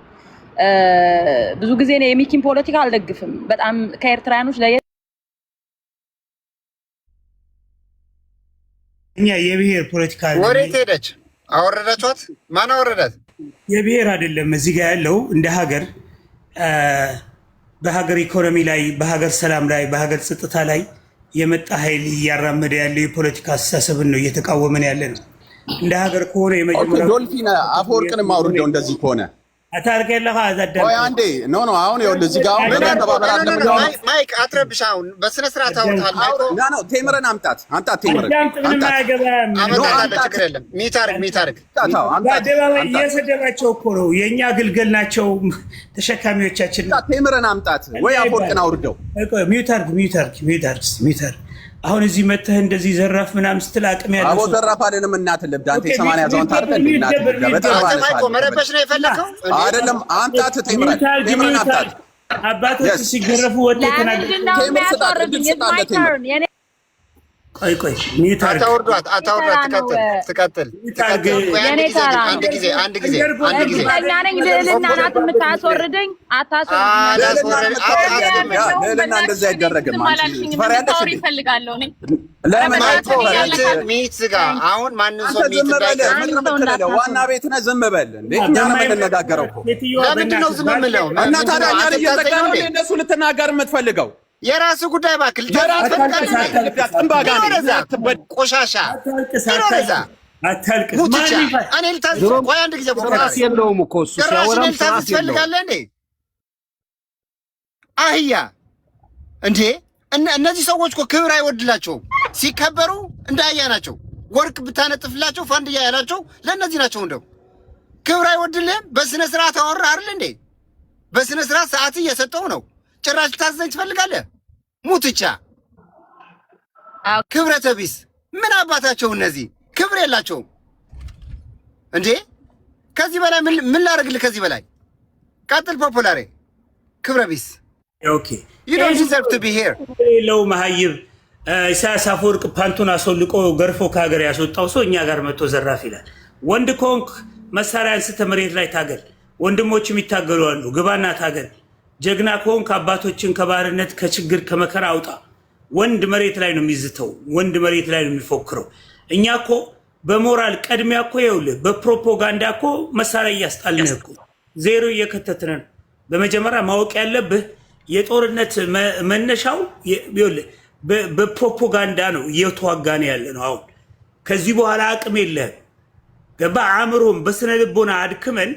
ብዙ ጊዜ እኔ የሚኪን ፖለቲካ አልደግፍም። በጣም ከኤርትራውያኖች ላይ እኛ የብሔር ፖለቲካ ወዴት ሄደች? አወረዳችኋት? ማን አወረዳት? የብሔር አይደለም እዚህ ጋር ያለው እንደ ሀገር በሀገር ኢኮኖሚ ላይ፣ በሀገር ሰላም ላይ፣ በሀገር ጸጥታ ላይ የመጣ ኃይል እያራመደ ያለው የፖለቲካ አስተሳሰብን ነው እየተቃወመን ያለ ነው። እንደ ሀገር ከሆነ የመጀመሪያው ዶልፊን አፈወርቅንም አውርደው እንደዚህ ከሆነ አታርገለህ አዛዳም ወይ አንዴ ኖ አሁን ይኸውልህ እዚህ ጋር ማይክ አትረብሽ። አሁን በስነ ስርዓት አውርታል። ኖ ቴምረን አምጣት ቴምረን ምንም አያገባም። ችግር የለም። ሚታርግ በአደባባይ እየሰደባቸው እኮ ነው። የእኛ ግልገል ናቸው ተሸካሚዎቻችን። ቴምረን አምጣት ወይ አፈወርቅን አውርደው። ሚታርግ አሁን እዚህ መተህ እንደዚህ ዘራፍ ምናምን ስትል አቅም ያለው አቦ ዘራፍ አይደለም። እናት ልብዳ አንተ 80 ያዛውን ታርቀህ እናት ልብዳ በጣም ማይኮ መረበሽ ነው የፈለከው አይደለም። አምጣት ቴምረን አምጣት። አባቶች ሲገረፉ ወደ ተናገሩ ቴምር ስጣት ቴምር ቆይ ሚታርግ አታውርዷት። ትቀጥል። አንድ ጊዜ እኛ ነኝ ልዕልና ናት የምታስወርደኝ። ልዕልና እንደዚህ አይደረግም። ትፈሪያለሽ እንዴ? ለምን ሚት ዝጋ። አሁን ማንም ሰው ሚት እንዳይቀር ዋና ቤት ነህ። ዝም በል እንዴ። እኛ ነው የምንነጋገረው እኮ። ለምንድን ነው ዝም የምለው? እና ታዲያ እኛን እየዘጋን ነው እነሱ ልትናገር የምትፈልገው? የራሱ ጉዳይ ባክል ቆሻሻ አህያ እንዴ! እነዚህ ሰዎች እኮ ክብር አይወድላቸውም። ሲከበሩ እንደ አህያ ናቸው። ወርቅ ብታነጥፍላቸው ፋንድያ ያላቸው ለእነዚህ ናቸው። እንደው ክብር አይወድልህም። በስነ ስርዓት አወራህ አይደል እንዴ? በስነ ስርዓት ሰዓት እየሰጠው ነው። ጭራሽ ታዘኝ ትፈልጋለህ? ሙትቻ ክብረተ ቢስ ምን አባታቸው እነዚህ ክብር የላቸውም እንዴ! ከዚህ በላይ ምን ላደርግልህ? ከዚህ በላይ ቀጥል። ፖፑላሬ ክብረ ቢስ ኦኬ you don't deserve to be here ለው መሀይብ ኢሳያስ አፈወርቅ ፓንቱን አስወልቆ ገርፎ ከሀገር ያስወጣው ሰው እኛ ጋር መጥቶ ዘራፍ ይላል። ወንድ ኮንክ መሳሪያ አንስተህ መሬት ላይ ታገል። ወንድሞችም ይታገሉ አሉ። ግባና ታገል። ጀግና ከሆንክ አባቶችን ከባርነት ከችግር ከመከራ አውጣ። ወንድ መሬት ላይ ነው የሚዝተው። ወንድ መሬት ላይ ነው የሚፎክረው። እኛ እኮ በሞራል ቀድሚያ እኮ ይኸውልህ፣ በፕሮፓጋንዳ እኮ መሳሪያ እያስጣልን እኮ ዜሮ እየከተትን ነው። በመጀመሪያ ማወቅ ያለብህ የጦርነት መነሻው ይኸውልህ በፕሮፓጋንዳ ነው እየተዋጋን ያለ ነው። አሁን ከዚህ በኋላ አቅም የለህም። ገባ? አእምሮም በስነ ልቦና አድክመን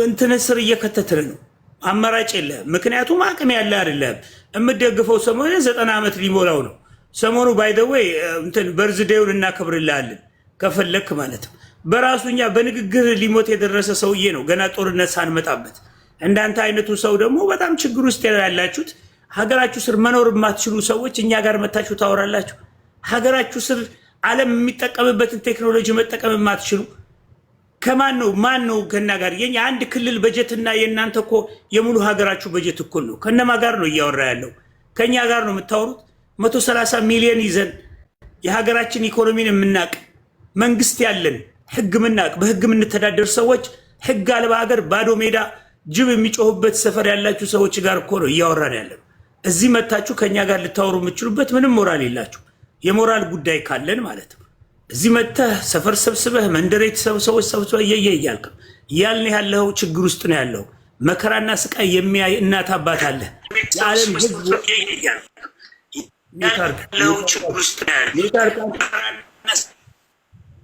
እንትን ስር እየከተትን ነው። አማራጭ የለህም። ምክንያቱም አቅም ያለ አይደለም። የምትደግፈው ሰሞኑ 90 ዓመት ሊሞላው ነው። ሰሞኑ ባይ ዘ ዌይ እንትን በርዝዴውን እናከብርልሃለን ከፈለክ ማለት ነው። በራሱ እኛ በንግግር ሊሞት የደረሰ ሰውዬ ነው ገና ጦርነት ሳንመጣበት። እንዳንተ አይነቱ ሰው ደግሞ በጣም ችግር ውስጥ ያላችሁት ሀገራችሁ ስር መኖር የማትችሉ ሰዎች እኛ ጋር መታችሁ ታወራላችሁ። ሀገራችሁ ስር ዓለም የሚጠቀምበትን ቴክኖሎጂ መጠቀም የማትችሉ ከማን ነው? ማን ነው ከና ጋር? የኛ አንድ ክልል በጀትና የእናንተ እኮ የሙሉ ሀገራችሁ በጀት እኩል ነው። ከነማ ጋር ነው እያወራ ያለው? ከኛ ጋር ነው የምታወሩት? 130 ሚሊዮን ይዘን የሀገራችን ኢኮኖሚን የምናቅ መንግስት ያለን ህግ ምናቅ በህግ የምንተዳደር ሰዎች ህግ አልባ ሀገር ባዶ ሜዳ ጅብ የሚጮህበት ሰፈር ያላችሁ ሰዎች ጋር እኮ ነው እያወራን ያለው። እዚህ መታችሁ ከኛ ጋር ልታወሩ የምትችሉበት ምንም ሞራል የላችሁ። የሞራል ጉዳይ ካለን ማለት ነው። እዚህ መተህ ሰፈር ሰብስበህ መንደሬት ሰዎች ሰብስበህ እየየ እያልክ ያልን ያለው ችግር ውስጥ ነው ያለው። መከራና ስቃይ የሚያይ እናት አባት አለ። የዓለም ህዝብ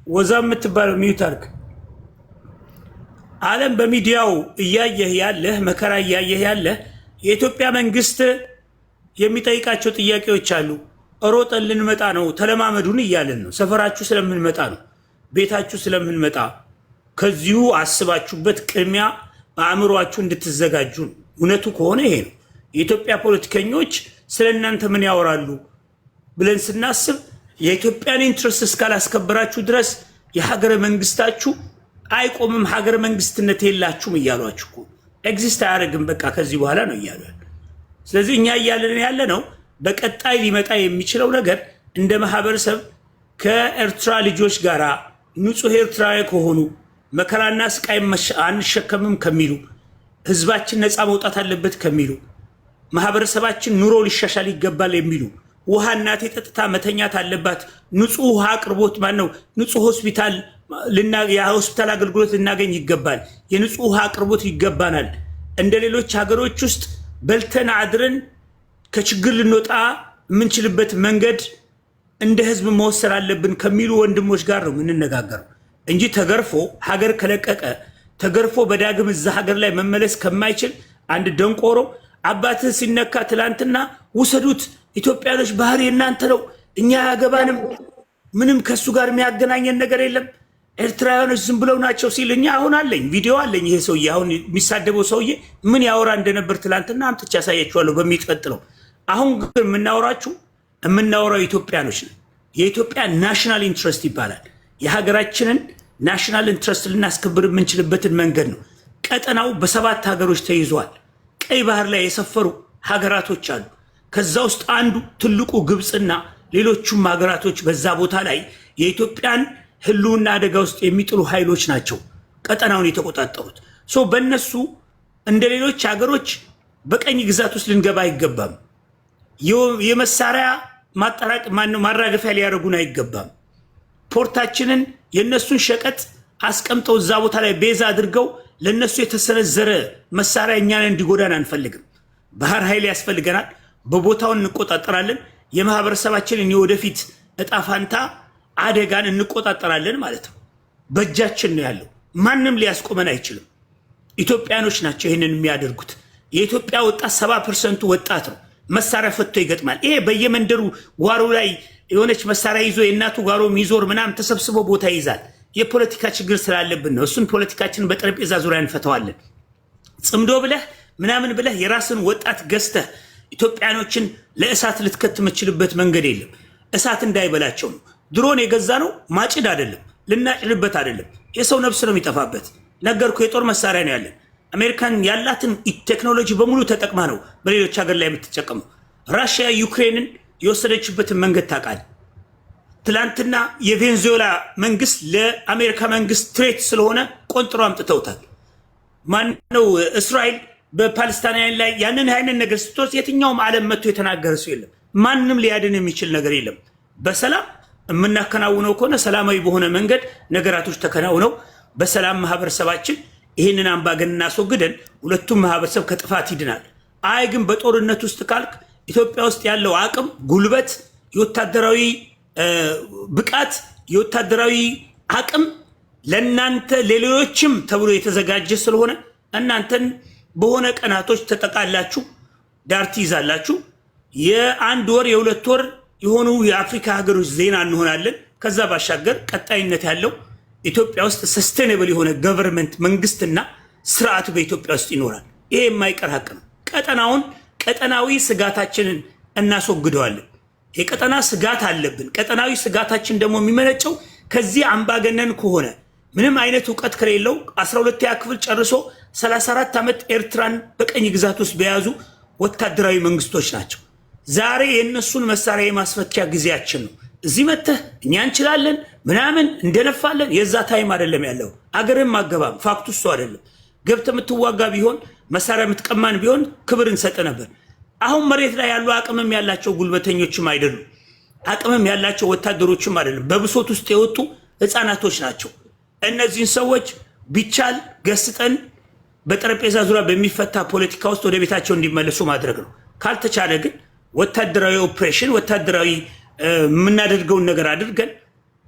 ወዛም የምትባለው ሚውታርክ ዓለም በሚዲያው እያየህ ያለህ መከራ እያየህ ያለህ የኢትዮጵያ መንግስት የሚጠይቃቸው ጥያቄዎች አሉ። ሮጠን ልንመጣ ነው ተለማመዱን እያለን ነው። ሰፈራችሁ ስለምንመጣ ነው፣ ቤታችሁ ስለምንመጣ ከዚሁ አስባችሁበት ቅድሚያ አእምሯችሁ እንድትዘጋጁ ነው። እውነቱ ከሆነ ይሄ ነው። የኢትዮጵያ ፖለቲከኞች ስለ እናንተ ምን ያወራሉ ብለን ስናስብ የኢትዮጵያን ኢንትረስት እስካላስከበራችሁ ድረስ የሀገረ መንግስታችሁ አይቆምም፣ ሀገረ መንግስትነት የላችሁም እያሏችሁ እኮ ኤግዚስት አያደርግም በቃ ከዚህ በኋላ ነው እያሉ ያለ። ስለዚህ እኛ እያለን ያለ ነው በቀጣይ ሊመጣ የሚችለው ነገር እንደ ማህበረሰብ ከኤርትራ ልጆች ጋር ንጹህ ኤርትራዊ ከሆኑ መከራና ስቃይ አንሸከምም ከሚሉ ህዝባችን ነፃ መውጣት አለበት ከሚሉ ማህበረሰባችን ኑሮ ሊሻሻል ይገባል የሚሉ ውሃ እናቴ ጠጥታ መተኛት አለባት፣ ንጹህ ውሃ አቅርቦት ማነው ንጹህ ሆስፒታል የሆስፒታል አገልግሎት ልናገኝ ይገባል፣ የንጹህ ውሃ አቅርቦት ይገባናል፣ እንደ ሌሎች ሀገሮች ውስጥ በልተን አድረን ከችግር ልንወጣ የምንችልበት መንገድ እንደ ህዝብ መወሰን አለብን ከሚሉ ወንድሞች ጋር ነው የምንነጋገረው እንጂ ተገርፎ ሀገር ከለቀቀ ተገርፎ በዳግም እዛ ሀገር ላይ መመለስ ከማይችል አንድ ደንቆሮ አባትህ ሲነካ ትላንትና ውሰዱት ኢትዮጵያኖች ባህር የናንተ ነው እኛ ያገባንም ምንም ከሱ ጋር የሚያገናኘን ነገር የለም ኤርትራውያኖች ዝም ብለው ናቸው ሲል እኛ አሁን አለኝ ቪዲዮ አለኝ። ይሄ ሰውዬ አሁን የሚሳደበው ሰውዬ ምን ያወራ እንደነበር ትላንትና አምጥቼ ያሳያችኋለሁ በሚቀጥለው። አሁን ግን የምናወራው ኢትዮጵያኖች ነው። የኢትዮጵያ ናሽናል ኢንትረስት ይባላል። የሀገራችንን ናሽናል ኢንትረስት ልናስከብር የምንችልበትን መንገድ ነው። ቀጠናው በ7 ሀገሮች ተይዟል። ቀይ ባህር ላይ የሰፈሩ ሀገራቶች አሉ። ከዛ ውስጥ አንዱ ትልቁ ግብፅና ሌሎቹም ሀገራቶች በዛ ቦታ ላይ የኢትዮጵያን ህልውና አደጋ ውስጥ የሚጥሉ ኃይሎች ናቸው ቀጠናውን የተቆጣጠሩት። በእነሱ እንደ ሌሎች ሀገሮች በቀኝ ግዛት ውስጥ ልንገባ አይገባም። የመሳሪያ ማራገፊያ ሊያደርጉን አይገባም። ፖርታችንን የእነሱን ሸቀጥ አስቀምጠው እዛ ቦታ ላይ ቤዛ አድርገው ለእነሱ የተሰነዘረ መሳሪያ እኛን እንዲጎዳን አንፈልግም። ባህር ኃይል ያስፈልገናል። በቦታውን እንቆጣጠራለን። የማህበረሰባችንን የወደፊት እጣፋንታ አደጋን እንቆጣጠራለን ማለት ነው። በእጃችን ነው ያለው። ማንም ሊያስቆመን አይችልም። ኢትዮጵያኖች ናቸው ይህንን የሚያደርጉት። የኢትዮጵያ ወጣት 70% ወጣት ነው። መሳሪያ ፈቶ ይገጥማል። ይሄ በየመንደሩ ጓሮ ላይ የሆነች መሳሪያ ይዞ የእናቱ ጓሮ ሚዞር ምናምን ተሰብስቦ ቦታ ይዛል። የፖለቲካ ችግር ስላለብን ነው። እሱን ፖለቲካችንን በጠረጴዛ ዙሪያ እንፈተዋለን። ጽምዶ ብለህ ምናምን ብለህ የራስን ወጣት ገዝተህ ኢትዮጵያኖችን ለእሳት ልትከት የምትችልበት መንገድ የለም። እሳት እንዳይበላቸው ነው። ድሮን የገዛ ነው ማጭድ አይደለም፣ ልናጭድበት አይደለም። የሰው ነፍስ ነው የሚጠፋበት። ነገርኩ። የጦር መሳሪያ ነው ያለን። አሜሪካን ያላትን ቴክኖሎጂ በሙሉ ተጠቅማ ነው በሌሎች ሀገር ላይ የምትጠቀመው። ራሽያ ዩክሬንን የወሰደችበትን መንገድ ታውቃለህ። ትላንትና የቬንዙዌላ መንግስት ለአሜሪካ መንግስት ትሬት ስለሆነ ቆንጥሮ አምጥተውታል። ማነው እስራኤል በፓለስታናውያን ላይ ያንን አይነት ነገር ስትወስድ የትኛውም ዓለም መጥቶ የተናገረ ሰው የለም። ማንም ሊያድን የሚችል ነገር የለም። በሰላም የምናከናውነው ከሆነ ሰላማዊ በሆነ መንገድ ነገራቶች ተከናውነው በሰላም ማህበረሰባችን ይህንን አምባገነን እናስወግደን ሁለቱም ማህበረሰብ ከጥፋት ይድናል። አይ ግን በጦርነት ውስጥ ካልክ ኢትዮጵያ ውስጥ ያለው አቅም፣ ጉልበት፣ የወታደራዊ ብቃት፣ የወታደራዊ አቅም ለእናንተ ለሌሎችም ተብሎ የተዘጋጀ ስለሆነ እናንተን በሆነ ቀናቶች ተጠቃላችሁ ዳር ትይዛላችሁ። የ1 ወር የ2 ወር የሆኑ የአፍሪካ ሀገሮች ዜና እንሆናለን። ከዛ ባሻገር ቀጣይነት ያለው ኢትዮጵያ ውስጥ ሰስቴኔብል የሆነ ገቨርንመንት መንግስትና ስርዓት በኢትዮጵያ ውስጥ ይኖራል። ይሄ የማይቀር ሀቅ ነው። ቀጠናዊ ስጋታችንን እናስወግደዋለን። የቀጠና ስጋት አለብን። ቀጠናዊ ስጋታችን ደግሞ የሚመነጨው ከዚህ አምባገነን ከሆነ ምንም አይነት እውቀት ከሌለው 12ኛ ክፍል ጨርሶ 34 ዓመት ኤርትራን በቀኝ ግዛት ውስጥ በያዙ ወታደራዊ መንግስቶች ናቸው። ዛሬ የእነሱን መሳሪያ የማስፈቻ ጊዜያችን ነው። እዚህ መተህ እኛ እንችላለን ምናምን እንደነፋለን። የዛ ታይም አይደለም ያለው። አገርም አገባም ፋክቱ እሱ አይደለም። ገብተህ የምትዋጋ ቢሆን መሳሪያ የምትቀማን ቢሆን ክብር እንሰጥ ነበር። አሁን መሬት ላይ ያሉ አቅምም ያላቸው ጉልበተኞችም አይደሉም። አቅምም ያላቸው ወታደሮችም አይደሉም። በብሶት ውስጥ የወጡ ህፃናቶች ናቸው። እነዚህን ሰዎች ቢቻል ገስጠን በጠረጴዛ ዙሪያ በሚፈታ ፖለቲካ ውስጥ ወደ ቤታቸው እንዲመለሱ ማድረግ ነው። ካልተቻለ ግን ወታደራዊ ኦፕሬሽን ወታደራዊ የምናደርገውን ነገር አድርገን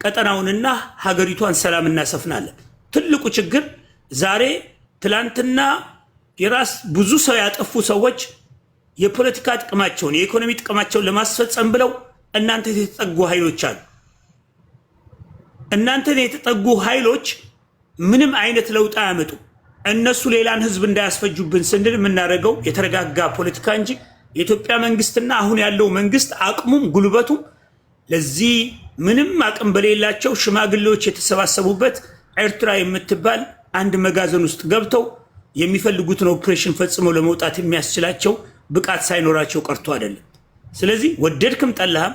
ቀጠናውንና ሀገሪቷን ሰላም እናሰፍናለን። ትልቁ ችግር ዛሬ ትላንትና የራስ ብዙ ሰው ያጠፉ ሰዎች የፖለቲካ ጥቅማቸውን የኢኮኖሚ ጥቅማቸውን ለማስፈጸም ብለው እናንተ የተጠጉ ኃይሎች አሉ። እናንተ የተጠጉ ኃይሎች ምንም አይነት ለውጥ አያመጡ። እነሱ ሌላን ህዝብ እንዳያስፈጁብን ስንል የምናደርገው የተረጋጋ ፖለቲካ እንጂ የኢትዮጵያ መንግስትና አሁን ያለው መንግስት አቅሙም ጉልበቱም ለዚህ ምንም አቅም በሌላቸው ሽማግሌዎች የተሰባሰቡበት ኤርትራ የምትባል አንድ መጋዘን ውስጥ ገብተው የሚፈልጉትን ኦፕሬሽን ፈጽመው ለመውጣት የሚያስችላቸው ብቃት ሳይኖራቸው ቀርቶ አይደለም። ስለዚህ ወደድክም ጠላህም